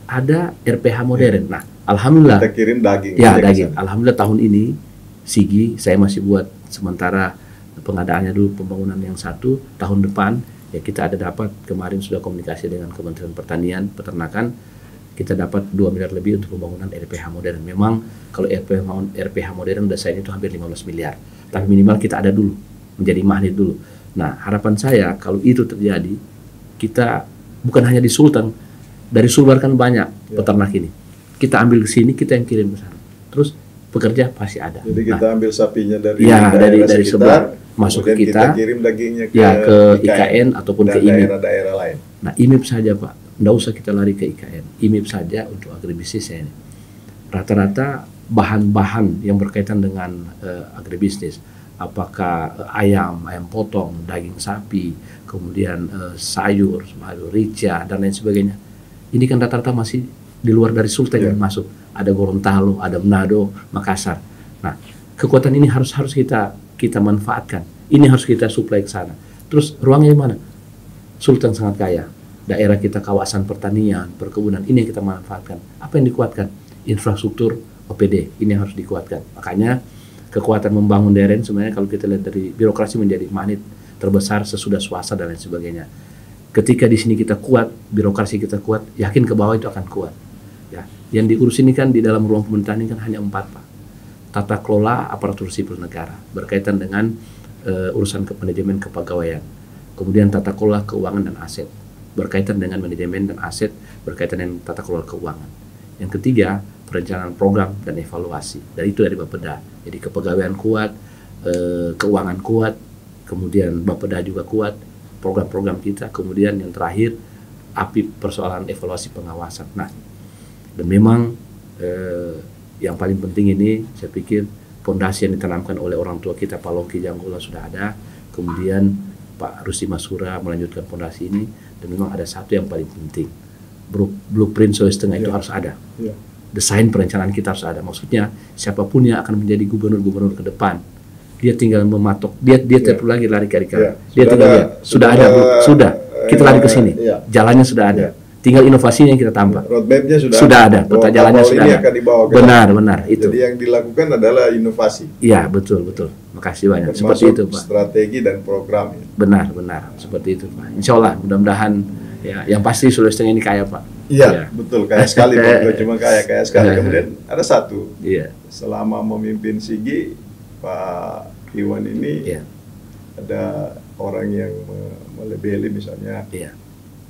ada RPH modern. Nah, alhamdulillah kita kirim daging. Ya, daging. Alhamdulillah tahun ini Sigi saya masih buat sementara pengadaannya dulu, pembangunan yang satu. Tahun depan ya kita ada dapat, kemarin sudah komunikasi dengan Kementerian Pertanian, Peternakan, kita dapat 2 miliar lebih untuk pembangunan RPH modern. Memang kalau RPH modern udah saya itu hampir 15 miliar. Tapi minimal kita ada dulu, menjadi magnet dulu. Nah, harapan saya kalau itu terjadi, kita bukan hanya di Sulteng, dari Sulbar kan banyak peternak ini. Kita ambil ke sini, kita yang kirim ke sana. Terus pekerja pasti ada. Jadi kita ambil sapinya dari dari sebelah masuk ke kita kirim dagingnya ke IKN ataupun ke IMIP. Daerah-daerah lain. Nah, IMIP saja Pak, nggak usah kita lari ke IKN. IMIP saja untuk agribisnis ini. Rata-rata bahan-bahan yang berkaitan dengan agribisnis, apakah ayam potong, daging sapi, kemudian sayur, rica dan lain sebagainya. Ini kan rata-rata masih di luar dari Sulteng yang masuk. Ada Gorontalo, ada Manado, Makassar. Nah, kekuatan ini harus kita manfaatkan. Ini harus kita suplai ke sana. Terus ruangnya di mana? Sulteng sangat kaya. Daerah kita kawasan pertanian, perkebunan, ini yang kita manfaatkan. Apa yang dikuatkan? Infrastruktur OPD, ini yang harus dikuatkan. Makanya kekuatan membangun daerah sebenarnya kalau kita lihat dari birokrasi menjadi magnet terbesar sesudah swasta dan lain sebagainya. Ketika di sini kita kuat, birokrasi kita kuat, yakin ke bawah itu akan kuat. Ya, yang diurus ini kan di dalam ruang pemerintahan ini kan hanya 4 Pak. Tata kelola aparatur sipil negara berkaitan dengan urusan manajemen kepegawaian. Kemudian tata kelola keuangan dan aset berkaitan dengan manajemen dan aset berkaitan dengan tata kelola keuangan. Yang ketiga, perencanaan program dan evaluasi. Dan itu dari Bapeda. Jadi kepegawaian kuat, keuangan kuat, kemudian Bapeda juga kuat, program-program kita. Kemudian yang terakhir, persoalan evaluasi pengawasan. Nah, dan memang yang paling penting ini saya pikir fondasi yang ditanamkan oleh orang tua kita, Pak Longki Janggola sudah ada, kemudian Pak Rusdi Masura melanjutkan fondasi ini, dan memang ada satu yang paling penting, blueprint Sulawesi Tengah itu harus ada. Desain perencanaan kita harus ada. Maksudnya siapapun yang akan menjadi gubernur ke depan, dia tinggal mematok, dia tidak perlu lagi lari ke dia tinggal sudah kita lari ke sini, jalannya sudah ada. Tinggal inovasinya yang kita tambah. Roadmap-nya sudah ada, peta jalannya sudah ada. Benar itu. Jadi yang dilakukan adalah inovasi. Iya, betul. Makasih banyak. Termasuk seperti itu, Pak. Strategi dan program. Benar, seperti itu, Pak. Insya Allah, mudah-mudahan ya, yang pasti Sulawesi Tengah ini kaya, Pak. Iya, betul, kaya sekali, Pak. Cuma kaya sekali. Kemudian ada satu. Iya. Selama memimpin Sigi, Pak Iwan ini ada orang yang melebeli misalnya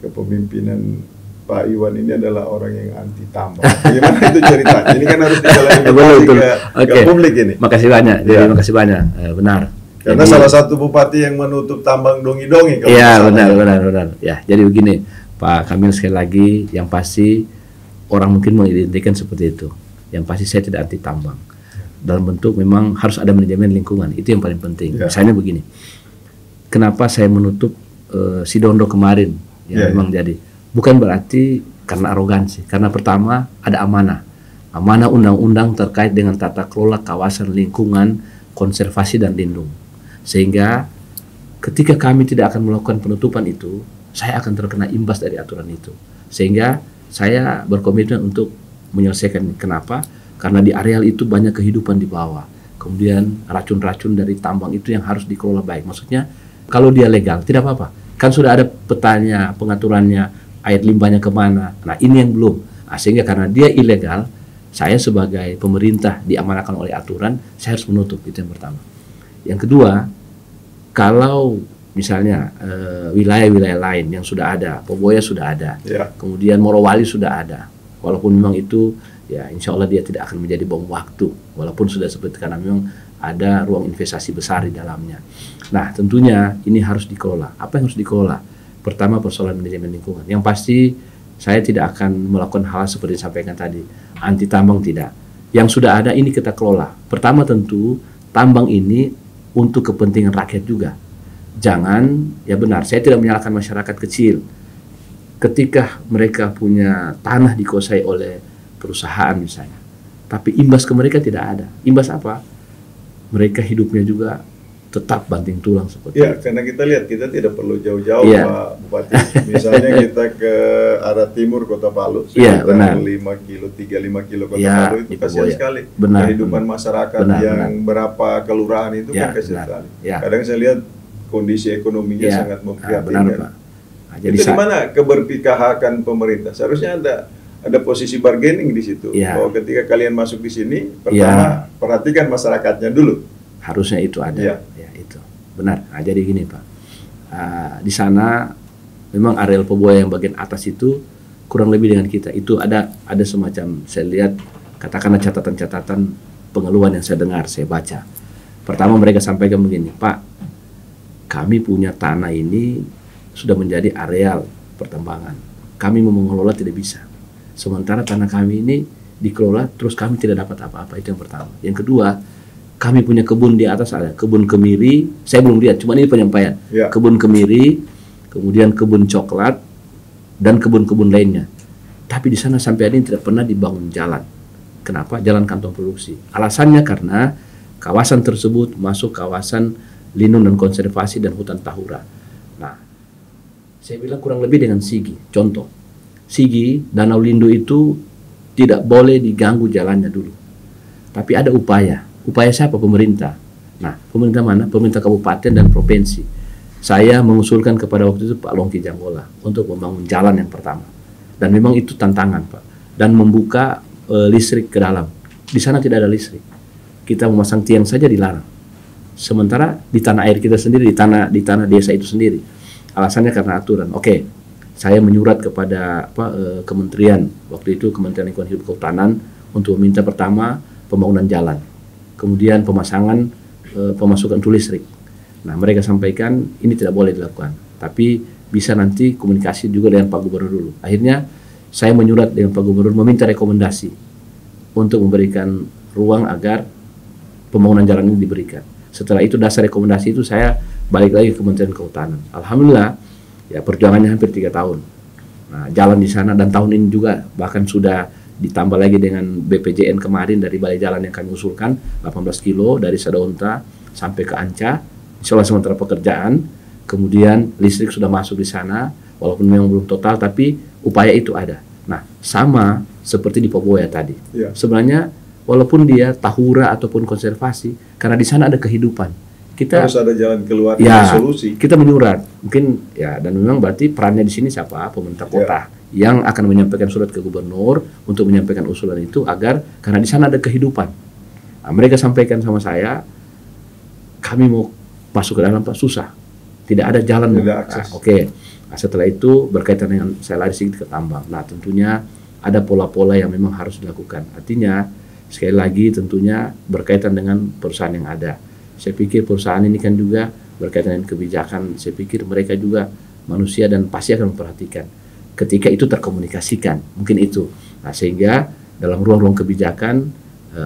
kepemimpinan Pak Iwan ini adalah orang yang anti tambang. Gimana itu ceritanya? Ini kan harus diklarifikasi ke publik ini. Makasih banyak. Makasih banyak. Benar. Karena salah satu bupati yang menutup tambang dongi-dongi. Iya, benar. Ya, jadi begini, Pak Kamil, sekali lagi, yang pasti orang mungkin mengidentikan seperti itu. Yang pasti saya tidak anti tambang. Dalam bentuk memang harus ada manajemen lingkungan. Itu yang paling penting. Misalnya begini, kenapa saya menutup Sidondo kemarin? Memang jadi. Bukan berarti karena arogansi, karena pertama ada amanah undang-undang terkait dengan tata kelola kawasan lingkungan, konservasi dan lindung. Sehingga ketika kami tidak akan melakukan penutupan itu, saya akan terkena imbas dari aturan itu. Sehingga saya berkomitmen untuk menyelesaikan. Kenapa? Karena di areal itu banyak kehidupan di bawah. Kemudian racun-racun dari tambang itu yang harus dikelola baik. Maksudnya kalau dia legal tidak apa-apa. Kan sudah ada petanya, pengaturannya, air limbahnya kemana. Nah, ini yang belum. Nah, sehingga karena dia ilegal, Saya sebagai pemerintah diamanahkan oleh aturan, saya harus menutup, itu yang pertama. Yang kedua, kalau misalnya wilayah-wilayah lain yang sudah ada, Poboya sudah ada, kemudian Morowali sudah ada, walaupun memang itu ya insya Allah dia tidak akan menjadi bom waktu, walaupun sudah seperti karena memang ada ruang investasi besar di dalamnya. Nah tentunya ini harus dikelola. Apa yang harus dikelola? Pertama persoalan manajemen lingkungan. Yang pasti saya tidak akan melakukan hal seperti disampaikan tadi, anti tambang tidak. Yang sudah ada ini kita kelola. Pertama tentu tambang ini untuk kepentingan rakyat juga. Jangan, ya benar, saya tidak menyalahkan masyarakat kecil. Ketika mereka punya tanah dikuasai oleh perusahaan misalnya, tapi imbas ke mereka tidak ada. Imbas apa? Mereka hidupnya juga tetap banting tulang seperti itu. Karena kita lihat, kita tidak perlu jauh-jauh Pak Bupati. Misalnya kita ke arah timur Kota Palu, sekitar 5 kilo, 3-5 kilo Kota Palu itu kasihan sekali. Kehidupan masyarakat yang berapa kelurahan itu kan kasihan sekali. Kadang saya lihat kondisi ekonominya sangat memprihatinkan. Jadi itu di mana keberpihakan pemerintah? Seharusnya ada posisi bargaining di situ. Bahwa ketika kalian masuk di sini, pertama perhatikan masyarakatnya dulu. Harusnya itu ada. Ya itu benar. Nah, jadi gini Pak, di sana memang areal Poboya yang bagian atas itu kurang lebih dengan kita. Itu ada semacam, saya lihat katakanlah catatan-catatan pengeluhan yang saya dengar, saya baca. Pertama mereka sampaikan begini, Pak, kami punya tanah ini sudah menjadi areal pertambangan. Kami mau mengelola tidak bisa. Sementara tanah kami ini dikelola terus kami tidak dapat apa-apa. Itu yang pertama. Yang kedua, kami punya kebun di atas, ada kebun kemiri. Saya belum lihat, cuma ini penyampaian. Kebun kemiri, kemudian kebun coklat dan kebun-kebun lainnya. Tapi di sana sampai hari ini tidak pernah dibangun jalan. Kenapa? Jalan kantong produksi. Alasannya karena kawasan tersebut masuk kawasan lindung dan konservasi dan hutan Tahura. Nah, saya bilang kurang lebih dengan Sigi. Contoh, Sigi, Danau Lindu itu tidak boleh diganggu jalannya dulu. Tapi ada upaya. Upaya siapa? Pemerintah. Nah, pemerintah mana? Pemerintah kabupaten dan provinsi. Saya mengusulkan kepada waktu itu Pak Longki Janggola untuk membangun jalan yang pertama. Dan memang itu tantangan, Pak. Dan membuka listrik ke dalam. Di sana tidak ada listrik. Kita memasang tiang saja dilarang. Sementara di tanah air kita sendiri, di tanah desa itu sendiri, alasannya karena aturan. Oke, saya menyurat kepada kementerian waktu itu, Kementerian Lingkungan Hidup Kehutanan, untuk meminta pertama pembangunan jalan, kemudian pemasukan untuk listrik. Nah mereka sampaikan ini tidak boleh dilakukan, tapi bisa nanti komunikasi juga dengan Pak Gubernur dulu. Akhirnya saya menyurat dengan Pak Gubernur meminta rekomendasi untuk memberikan ruang agar pembangunan jalan ini diberikan. Setelah itu dasar rekomendasi itu saya balik lagi ke Kementerian Kehutanan. Alhamdulillah ya perjuangannya hampir 3 tahun. Nah, jalan di sana dan tahun ini juga bahkan sudah ditambah lagi dengan BPJN kemarin dari balai jalan yang kami usulkan 18 kilo dari Sadaunta sampai ke Anca. Insya Allah sementara pekerjaan, kemudian listrik sudah masuk di sana walaupun memang belum total tapi upaya itu ada. Nah, sama seperti di Poboya tadi. Sebenarnya walaupun dia Tahura ataupun konservasi, karena di sana ada kehidupan. Kita harus ada jalan keluar, solusi. Kita menyurat, mungkin ya, dan memang berarti perannya di sini siapa? Pemerintah kota yang akan menyampaikan surat ke gubernur untuk menyampaikan usulan itu agar karena di sana ada kehidupan. Nah, mereka sampaikan sama saya, kami mau masuk ke dalam Pak, susah, tidak ada jalan. Oke. Nah, setelah itu berkaitan dengan saya lari sedikit ke tambang. Nah, tentunya ada pola-pola yang memang harus dilakukan. Artinya sekali lagi tentunya berkaitan dengan perusahaan yang ada. Saya pikir perusahaan ini kan juga berkaitan dengan kebijakan. Saya pikir mereka juga manusia dan pasti akan memperhatikan. Ketika itu terkomunikasikan, mungkin itu. Nah, sehingga dalam ruang-ruang kebijakan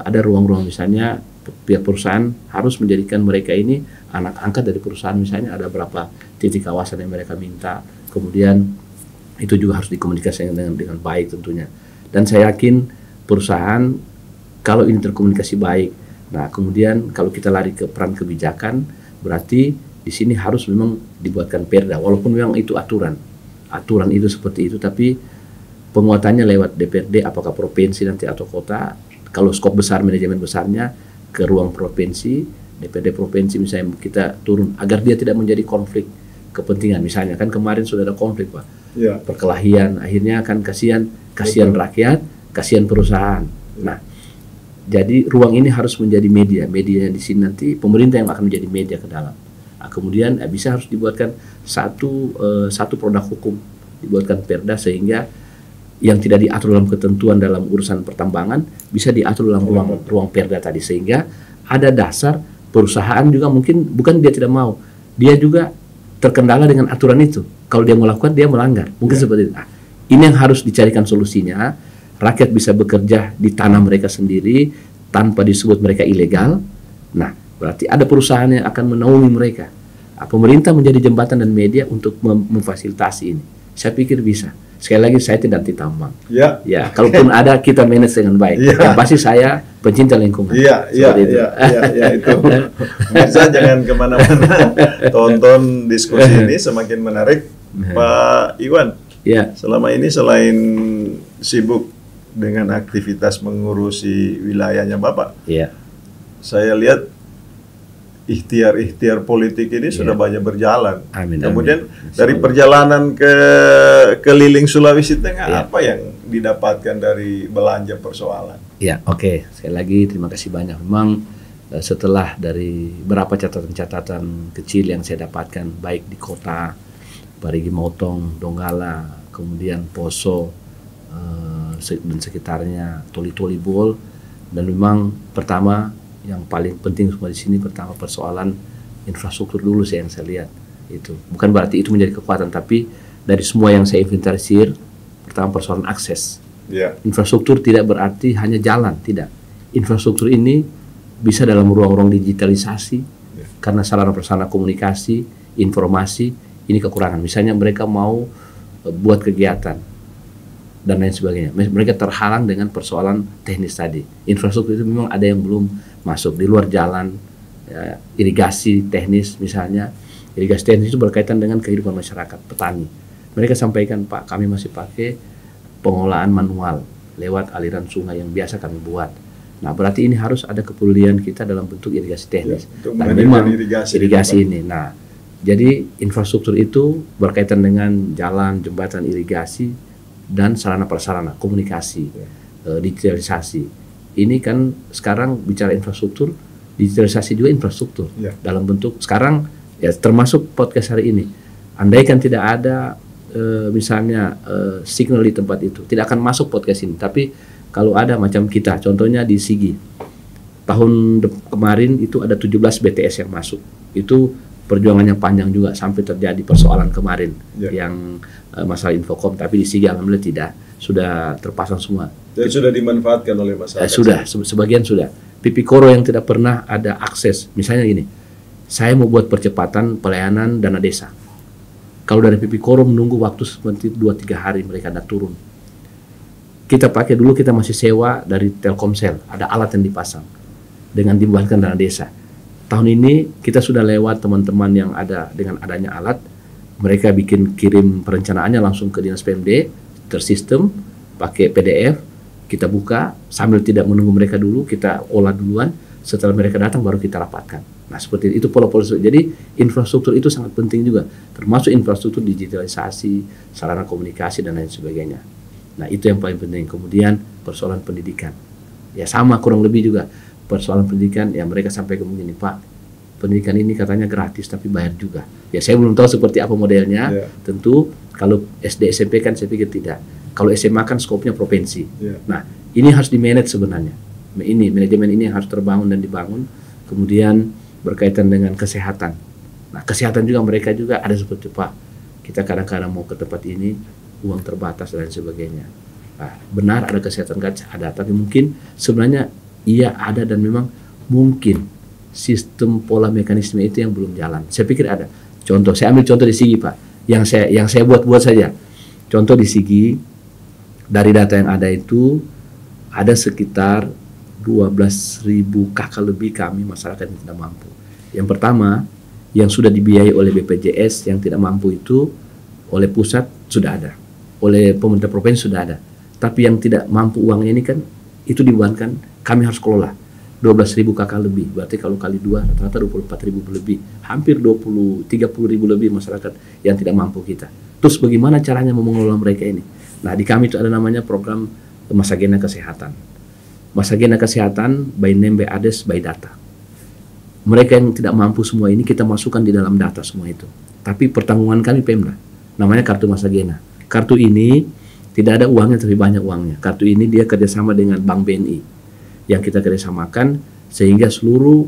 ada ruang-ruang misalnya pihak perusahaan harus menjadikan mereka ini anak angkat dari perusahaan, misalnya ada berapa titik kawasan yang mereka minta. Kemudian itu juga harus dikomunikasikan dengan baik tentunya. Dan saya yakin perusahaan kalau ini terkomunikasi baik, nah kemudian kalau kita lari ke peran kebijakan, berarti di sini harus memang dibuatkan perda, walaupun memang itu aturan itu seperti itu, tapi penguatannya lewat DPRD, apakah provinsi nanti atau kota. Kalau skop besar, manajemen besarnya ke ruang provinsi, DPRD provinsi misalnya kita turun agar dia tidak menjadi konflik kepentingan. Misalnya kan kemarin sudah ada konflik Pak, perkelahian, akhirnya kan kasihan rakyat, kasihan perusahaan. Nah, jadi ruang ini harus menjadi media. Media di sini nanti pemerintah yang akan menjadi media ke dalam. Nah, kemudian bisa harus dibuatkan satu produk hukum, dibuatkan perda sehingga yang tidak diatur dalam ketentuan dalam urusan pertambangan bisa diatur dalam ruang perda tadi, sehingga ada dasar perusahaan juga mungkin bukan dia tidak mau, dia juga terkendala dengan aturan itu. Kalau dia melakukan, dia melanggar. Mungkin seperti itu. Nah, ini yang harus dicarikan solusinya. Rakyat bisa bekerja di tanah mereka sendiri tanpa disebut mereka ilegal. Nah, berarti ada perusahaan yang akan menaungi mereka. Nah, pemerintah menjadi jembatan dan media untuk memfasilitasi ini. Saya pikir bisa. Sekali lagi, saya tidak anti tambang. Ya, kalaupun ada, kita manage dengan baik. Yang pasti saya pencinta lingkungan. Itu. Bisa jangan kemana-mana. Tonton diskusi ini semakin menarik. Pak Iwan, selama ini selain sibuk dengan aktivitas mengurusi wilayahnya Bapak, saya lihat ikhtiar politik ini sudah banyak berjalan. Kemudian dari perjalanan ke keliling Sulawesi Tengah, apa yang didapatkan dari belanja persoalan? Sekali lagi terima kasih banyak. Memang setelah dari beberapa catatan-catatan kecil yang saya dapatkan baik di kota Parigi Motong, Donggala, kemudian Poso dan sekitarnya, Toli Bol, dan memang pertama yang paling penting semua di sini, pertama persoalan infrastruktur dulu yang saya lihat. Itu bukan berarti itu menjadi kekuatan, tapi dari semua yang saya inventarisir, pertama persoalan akses. Infrastruktur tidak berarti hanya jalan, tidak. Infrastruktur ini bisa dalam ruang-ruang digitalisasi, karena sarana prasarana komunikasi, informasi ini kekurangan. Misalnya mereka mau buat kegiatan dan lain sebagainya, mereka terhalang dengan persoalan teknis tadi. Infrastruktur itu memang ada yang belum masuk di luar jalan, irigasi teknis misalnya. Irigasi teknis itu berkaitan dengan kehidupan masyarakat, petani. Mereka sampaikan, Pak, kami masih pakai pengolahan manual lewat aliran sungai yang biasa kami buat. Nah, berarti ini harus ada kepedulian kita dalam bentuk irigasi teknis. Dan memang irigasi ini. Nah, jadi infrastruktur itu berkaitan dengan jalan, jembatan, irigasi, dan sarana prasarana komunikasi, digitalisasi. Ini kan sekarang bicara infrastruktur, digitalisasi juga infrastruktur dalam bentuk sekarang termasuk podcast hari ini. Andaikan tidak ada misalnya signal di tempat itu, tidak akan masuk podcast ini. Tapi kalau ada macam kita, contohnya di Sigi, tahun kemarin itu ada 17 BTS yang masuk. Itu perjuangannya panjang juga sampai terjadi persoalan kemarin yang masalah Infocom, tapi di Sigi alhamdulillah tidak, sudah terpasang semua. Dan sudah dimanfaatkan oleh masyarakat. Sudah, sebagian sudah. Pipikoro yang tidak pernah ada akses, misalnya gini, saya mau buat percepatan pelayanan dana desa. Kalau dari Pipikoro menunggu waktu seperti 2-3 hari mereka ada turun. Kita pakai dulu, kita masih sewa dari Telkomsel, ada alat yang dipasang dengan dibuatkan dana desa. Tahun ini kita sudah lewat teman-teman yang ada dengan adanya alat, mereka kirim perencanaannya langsung ke Dinas PMD, tersistem, pakai PDF, kita buka sambil tidak menunggu mereka dulu, kita olah duluan, setelah mereka datang baru kita rapatkan. Nah, seperti itu pola-pola. Jadi infrastruktur itu sangat penting juga, termasuk infrastruktur digitalisasi, sarana komunikasi dan lain sebagainya. Nah, itu yang paling penting. Kemudian persoalan pendidikan, ya sama kurang lebih juga. Persoalan pendidikan, ya mereka sampaikan begini, Pak, pendidikan ini katanya gratis tapi bayar juga. Ya saya belum tahu seperti apa modelnya. Tentu kalau SD SMP kan saya pikir tidak. Kalau SMA kan skopnya provinsi. Nah, ini harus di-manage sebenarnya. Ini manajemen ini harus terbangun dan dibangun. Kemudian berkaitan dengan kesehatan. Nah, kesehatan juga mereka juga ada seperti, Pak, kita kadang-kadang mau ke tempat ini, uang terbatas dan sebagainya. Nah, benar ada kesehatan ada, tapi mungkin sebenarnya iya ada dan memang mungkin sistem pola mekanisme itu yang belum jalan. Saya pikir ada. Contoh, saya ambil contoh di Sigi, Pak. Yang saya buat saja. Contoh di Sigi, dari data yang ada itu ada sekitar 12.000 kakak lebih kami masyarakat yang tidak mampu. Yang pertama, yang sudah dibiayai oleh BPJS yang tidak mampu itu oleh pusat sudah ada, oleh pemerintah provinsi sudah ada. Tapi yang tidak mampu uangnya ini kan itu dibebankan, kami harus kelola. 12.000 kakak lebih, berarti kalau kali 2 rata-rata 24.000 lebih, hampir 30.000 lebih masyarakat yang tidak mampu kita. Terus bagaimana caranya mengelola mereka ini? Nah, di kami itu ada namanya program Masagena Kesehatan. Masagena Kesehatan by name, by address, by data. Mereka yang tidak mampu semua ini kita masukkan di dalam data semua itu. Tapi pertanggungan kami Pemda, namanya kartu Masagena. Kartu ini tidak ada uangnya tapi banyak uangnya. Kartu ini dia kerjasama dengan Bank BNI yang kita kerjasamakan sehingga seluruh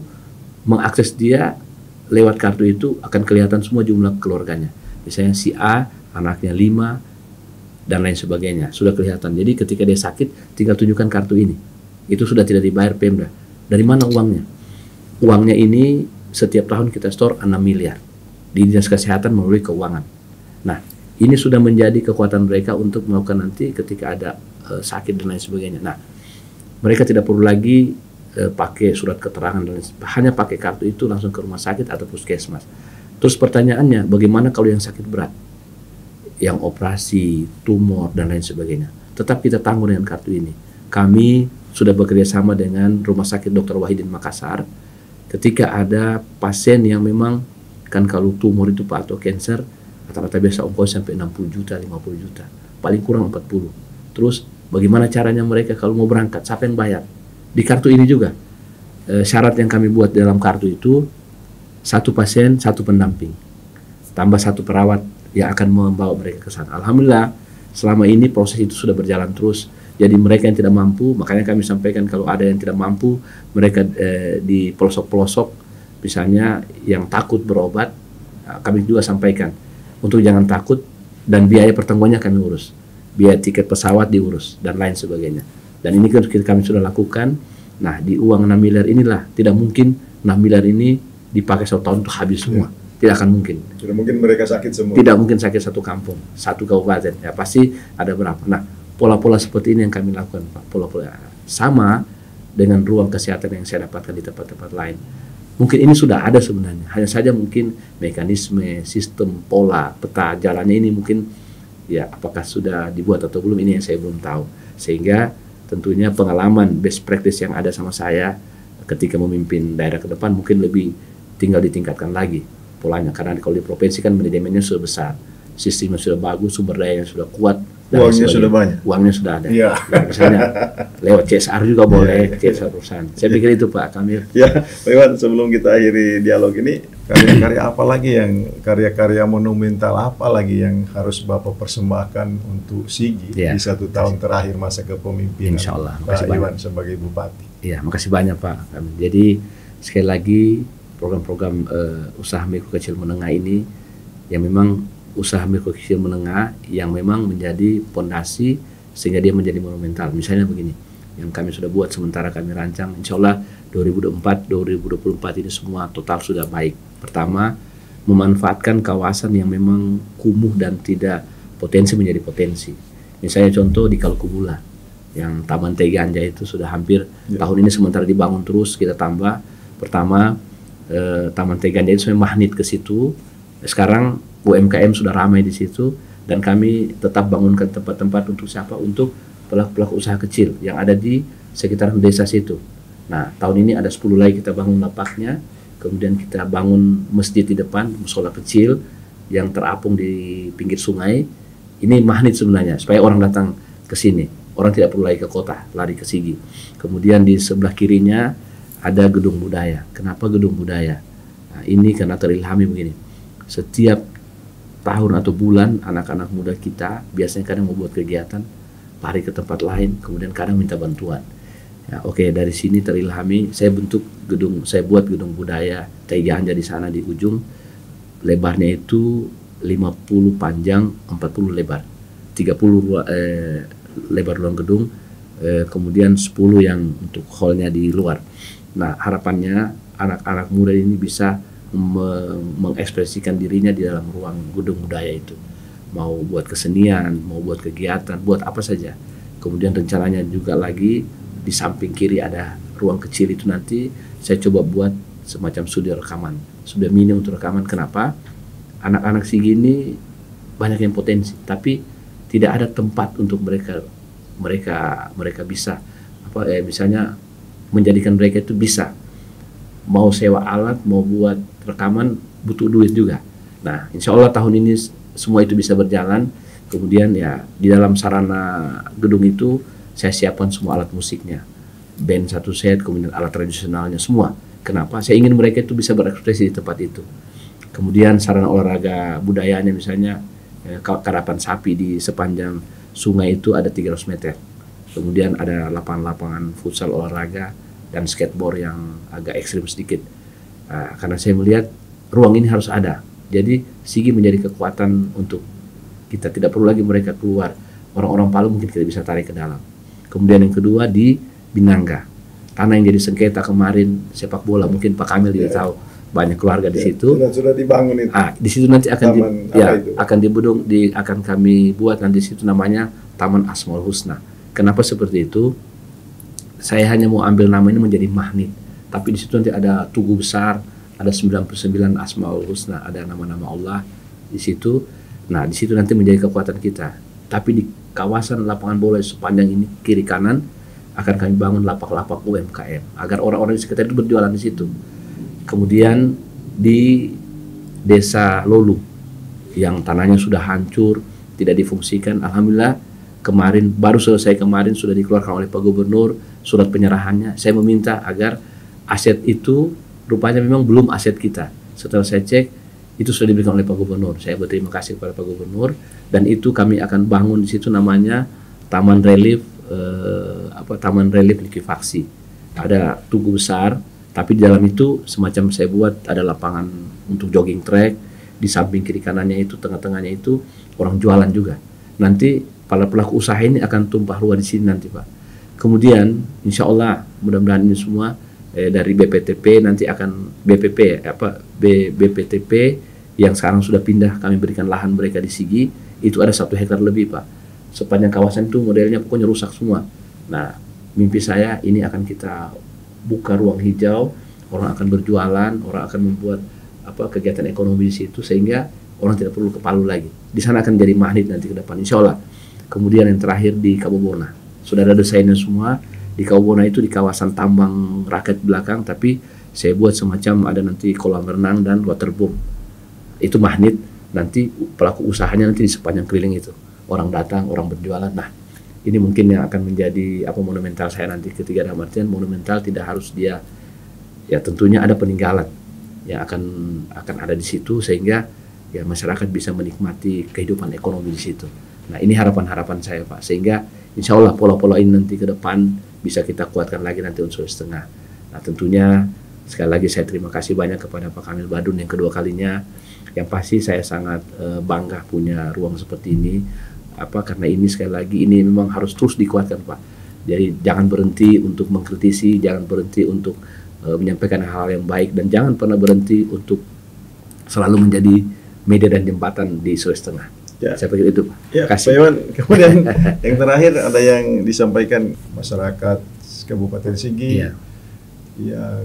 mengakses dia lewat kartu itu akan kelihatan semua jumlah keluarganya. Misalnya si A anaknya 5 dan lain sebagainya sudah kelihatan. Jadi ketika dia sakit tinggal tunjukkan kartu ini. Itu sudah tidak dibayar Pemda. Dari mana uangnya? Uangnya ini setiap tahun kita store 6 miliar di Dinas Kesehatan melalui keuangan. Nah, ini sudah menjadi kekuatan mereka untuk melakukan nanti ketika ada sakit dan lain sebagainya. Nah, mereka tidak perlu lagi pakai surat keterangan dan hanya pakai kartu itu langsung ke rumah sakit atau puskesmas. Terus pertanyaannya, bagaimana kalau yang sakit berat, yang operasi, tumor dan lain sebagainya? Tetap kita tanggung dengan kartu ini. Kami sudah bekerja sama dengan Rumah Sakit Dr. Wahidin Makassar. Ketika ada pasien yang memang kan kalau tumor itu Pak atau cancer rata-rata biasa ongkos sampai 60 juta, 50 juta, paling kurang 40. Terus bagaimana caranya mereka kalau mau berangkat, siapa yang bayar? Di kartu ini juga syarat yang kami buat dalam kartu itu 1 pasien 1 pendamping tambah 1 perawat yang akan membawa mereka ke sana. Alhamdulillah selama ini proses itu sudah berjalan terus. Jadi mereka yang tidak mampu, makanya kami sampaikan kalau ada yang tidak mampu, mereka di pelosok-pelosok, misalnya yang takut berobat, kami juga sampaikan untuk jangan takut dan biaya pertemuannya kami urus, biaya tiket pesawat diurus dan lain sebagainya. Dan ini kami sudah lakukan. Nah di uang 6 miliar inilah tidak mungkin 6 miliar ini dipakai 1 tahun untuk habis semua, tidak akan mungkin. Tidak mungkin mereka sakit semua. Tidak mungkin sakit 1 kampung, 1 kabupaten, ya pasti ada berapa. Nah pola-pola seperti ini yang kami lakukan Pak, pola-pola sama dengan ruang kesehatan yang saya dapatkan di tempat-tempat lain. Mungkin ini sudah ada sebenarnya, hanya saja mungkin mekanisme, sistem, pola, peta jalannya ini mungkin ya apakah sudah dibuat atau belum, ini yang saya belum tahu. Sehingga tentunya pengalaman best practice yang ada sama saya ketika memimpin daerah ke depan mungkin lebih tinggal ditingkatkan lagi polanya, karena kalau di provinsi kan manajemennya sudah besar, sistemnya sudah bagus, sumber dayanya sudah kuat, uangnya sudah banyak. Uangnya sudah ada. Ya. Nah, misalnya lewat CSR juga boleh, CSR perusahaan. Saya pikir itu Pak Kamil. Ya, Pak Iwan, sebelum kita akhiri dialog ini, karya-karya apa lagi yang karya-karya monumental apa lagi yang harus Bapak persembahkan untuk Sigi di 1 tahun terakhir masa kepemimpinan Insya Allah. Pak Iwan sebagai Bupati? Iya, makasih banyak Pak Kamil. Jadi sekali lagi program-program usaha mikro kecil menengah ini yang memang usaha mikro kecil menengah yang memang menjadi pondasi sehingga dia menjadi monumental. Misalnya begini, yang kami sudah buat sementara kami rancang, insya Allah 2024 ini semua total sudah baik. Pertama, memanfaatkan kawasan yang memang kumuh dan tidak potensi menjadi potensi. Misalnya contoh di Kalkubula, yang Taman Teh Ganja itu sudah hampir tahun ini sementara dibangun terus, kita tambah. Pertama, Taman Teh Ganja itu magnet ke situ. Sekarang UMKM sudah ramai di situ dan kami tetap bangunkan tempat-tempat untuk siapa? Untuk pelaku-pelaku usaha kecil yang ada di sekitaran desa situ. Nah, tahun ini ada 10 lagi kita bangun lapaknya, kemudian kita bangun masjid di depan, musola kecil yang terapung di pinggir sungai. Ini magnet sebenarnya supaya orang datang ke sini. Orang tidak perlu lagi ke kota, lari ke Sigi. Kemudian di sebelah kirinya ada gedung budaya. Kenapa gedung budaya? Nah, ini karena terilhami begini. Setiap tahun atau bulan anak-anak muda kita biasanya kadang mau buat kegiatan lari ke tempat lain, kemudian kadang minta bantuan. Ya, oke, dari sini terilhami saya buat gedung budaya Teh Ganja di sana di ujung. Lebarnya itu 50 panjang, 40 lebar. 30 lebar ruang gedung, kemudian 10 yang untuk hallnya di luar. Nah, harapannya anak-anak muda ini bisa mengekspresikan dirinya di dalam ruang gedung budaya itu, mau buat kesenian, mau buat kegiatan, buat apa saja. Kemudian rencananya juga lagi di samping kiri ada ruang kecil itu nanti saya coba buat semacam studio rekaman, studio mini untuk rekaman. Kenapa? Anak-anak Sigi ini banyak yang potensi, tapi tidak ada tempat untuk mereka bisa misalnya menjadikan mereka itu bisa mau sewa alat, mau buat rekaman, butuh duit juga. Nah, insya Allah tahun ini semua itu bisa berjalan. Kemudian ya di dalam sarana gedung itu saya siapkan semua alat musiknya. band satu set, kemudian alat tradisionalnya semua. Kenapa? Saya ingin mereka itu bisa berekspresi di tempat itu. Kemudian sarana olahraga budayanya misalnya karapan sapi di sepanjang sungai itu ada 300 meter. Kemudian ada lapangan-lapangan futsal olahraga dan skateboard yang agak ekstrim sedikit. Karena saya melihat ruang ini harus ada. Jadi Sigi menjadi kekuatan untuk kita, tidak perlu lagi mereka keluar. Orang-orang Palu mungkin kita bisa tarik ke dalam. Kemudian yang kedua di Binangga, tanah yang jadi sengketa kemarin sepak bola, mungkin Pak Kamil juga tahu, banyak keluarga di situ. Sudah dibangun itu. Di situ nanti akan akan kami buat nanti situ namanya Taman Asmaul Husna. Kenapa seperti itu? Saya hanya mau ambil nama ini menjadi magnet. Tapi di situ nanti ada tugu besar, ada 99 Asmaul Husna, ada nama-nama Allah di situ. Nah, di situ nanti menjadi kekuatan kita. Tapi di kawasan lapangan bola sepanjang ini kiri kanan akan kami bangun lapak-lapak UMKM agar orang-orang di sekitar itu berjualan di situ. Kemudian di Desa Lolu yang tanahnya sudah hancur, tidak difungsikan, alhamdulillah baru selesai kemarin sudah dikeluarkan oleh Pak Gubernur surat penyerahannya. Saya meminta agar aset itu rupanya memang belum aset kita. Setelah saya cek itu sudah diberikan oleh Pak Gubernur. Saya berterima kasih kepada Pak Gubernur dan itu kami akan bangun di situ namanya Taman Relief Taman Relief Likuifaksi. Ada tugu besar, tapi di dalam itu semacam saya buat ada lapangan untuk jogging track, di samping kiri kanannya itu tengah-tengahnya itu orang jualan juga. Nanti para pelaku usaha ini akan tumpah ruah di sini nanti, Pak. Kemudian insya Allah mudah-mudahan ini semua dari BPTP nanti akan BPTP yang sekarang sudah pindah, kami berikan lahan mereka di Sigi, itu ada 1 hektar lebih, Pak. Sepanjang kawasan itu modelnya pokoknya rusak semua. Nah, mimpi saya ini akan kita buka ruang hijau, orang akan berjualan, orang akan membuat kegiatan ekonomi di situ sehingga orang tidak perlu ke Palu lagi. Di sana akan jadi magnet nanti ke depan, insya Allah. Kemudian yang terakhir di Kabobona, sudah ada desainnya semua. Di Kabobona itu di kawasan tambang rakyat belakang, tapi saya buat semacam ada nanti kolam renang dan waterboom. Itu magnet, nanti pelaku usahanya nanti di sepanjang keliling itu. Orang datang, orang berjualan. Nah, ini mungkin yang akan menjadi monumental saya nanti ketiga. Dalam artian monumental tidak harus dia, ya tentunya ada peninggalan yang akan ada di situ sehingga ya masyarakat bisa menikmati kehidupan ekonomi di situ. Nah, ini harapan-harapan saya, Pak, sehingga insya Allah pola-pola ini nanti ke depan bisa kita kuatkan lagi nanti unsur setengah. Nah, tentunya sekali lagi saya terima kasih banyak kepada Pak Kamil Badun yang kedua kalinya. Yang pasti saya sangat bangga punya ruang seperti ini. Karena ini sekali lagi ini memang harus terus dikuatkan, Pak. Jadi jangan berhenti untuk mengkritisi, jangan berhenti untuk menyampaikan hal-hal yang baik, dan jangan pernah berhenti untuk selalu menjadi media dan jembatan di Sulawesi Tengah. Ya. Saya pikir itu, Pak. Ya, Pak Iwan, kemudian yang terakhir ada yang disampaikan masyarakat Kabupaten Sigi yang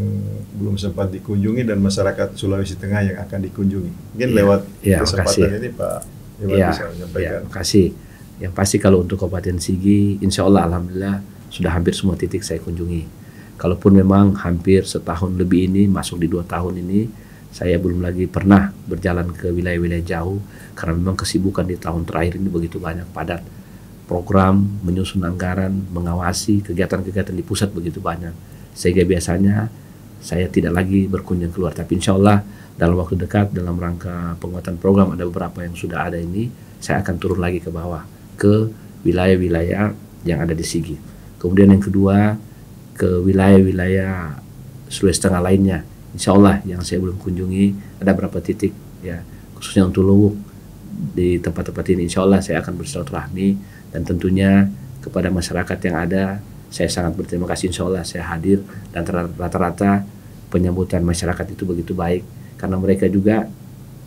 belum sempat dikunjungi dan masyarakat Sulawesi Tengah yang akan dikunjungi. Mungkin lewat kesempatan ini Pak Iwan bisa menyampaikan. Terima kasih. Yang pasti kalau untuk Kabupaten Sigi, insya Allah alhamdulillah sudah hampir semua titik saya kunjungi. Kalaupun memang hampir setahun lebih ini, masuk di 2 tahun ini, saya belum lagi pernah berjalan ke wilayah-wilayah jauh karena memang kesibukan di tahun terakhir ini begitu banyak, padat program, menyusun anggaran, mengawasi kegiatan-kegiatan di pusat begitu banyak, sehingga biasanya saya tidak lagi berkunjung keluar. Tapi insya Allah dalam waktu dekat dalam rangka penguatan program ada beberapa yang sudah ada ini, saya akan turun lagi ke bawah ke wilayah-wilayah yang ada di Sigi. Kemudian yang kedua ke wilayah-wilayah Sulawesi Tengah lainnya. Insya Allah yang saya belum kunjungi ada beberapa titik ya, khususnya untuk Luwuk. Di tempat-tempat ini insya Allah saya akan bersilaturahmi, dan tentunya kepada masyarakat yang ada saya sangat berterima kasih. Insya Allah saya hadir, dan rata-rata penyambutan masyarakat itu begitu baik karena mereka juga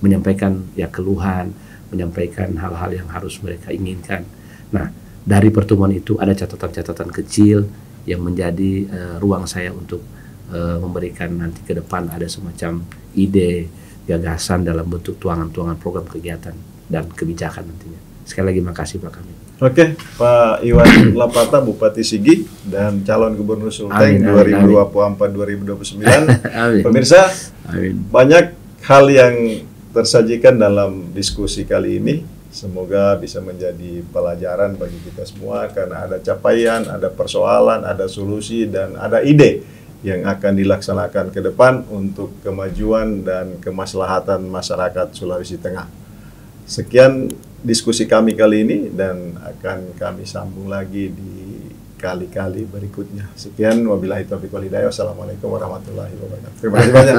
menyampaikan ya keluhan, menyampaikan hal-hal yang harus mereka inginkan. Nah, dari pertemuan itu ada catatan-catatan kecil yang menjadi ruang saya untuk memberikan nanti ke depan ada semacam ide, gagasan dalam bentuk tuangan-tuangan program kegiatan dan kebijakan nantinya. Sekali lagi makasih Pak Kamil. Oke, Pak Iwan Lapata, Bupati Sigi dan calon Gubernur Sulteng 2024-2029. Pemirsa, banyak hal yang tersajikan dalam diskusi kali ini. Semoga bisa menjadi pelajaran bagi kita semua karena ada capaian, ada persoalan, ada solusi, dan ada ide yang akan dilaksanakan ke depan untuk kemajuan dan kemaslahatan masyarakat Sulawesi Tengah. Sekian diskusi kami kali ini dan akan kami sambung lagi di kali-kali berikutnya. Sekian, wabillahi taufiq wal hidayah. Wassalamualaikum warahmatullahi wabarakatuh. Terima kasih banyak.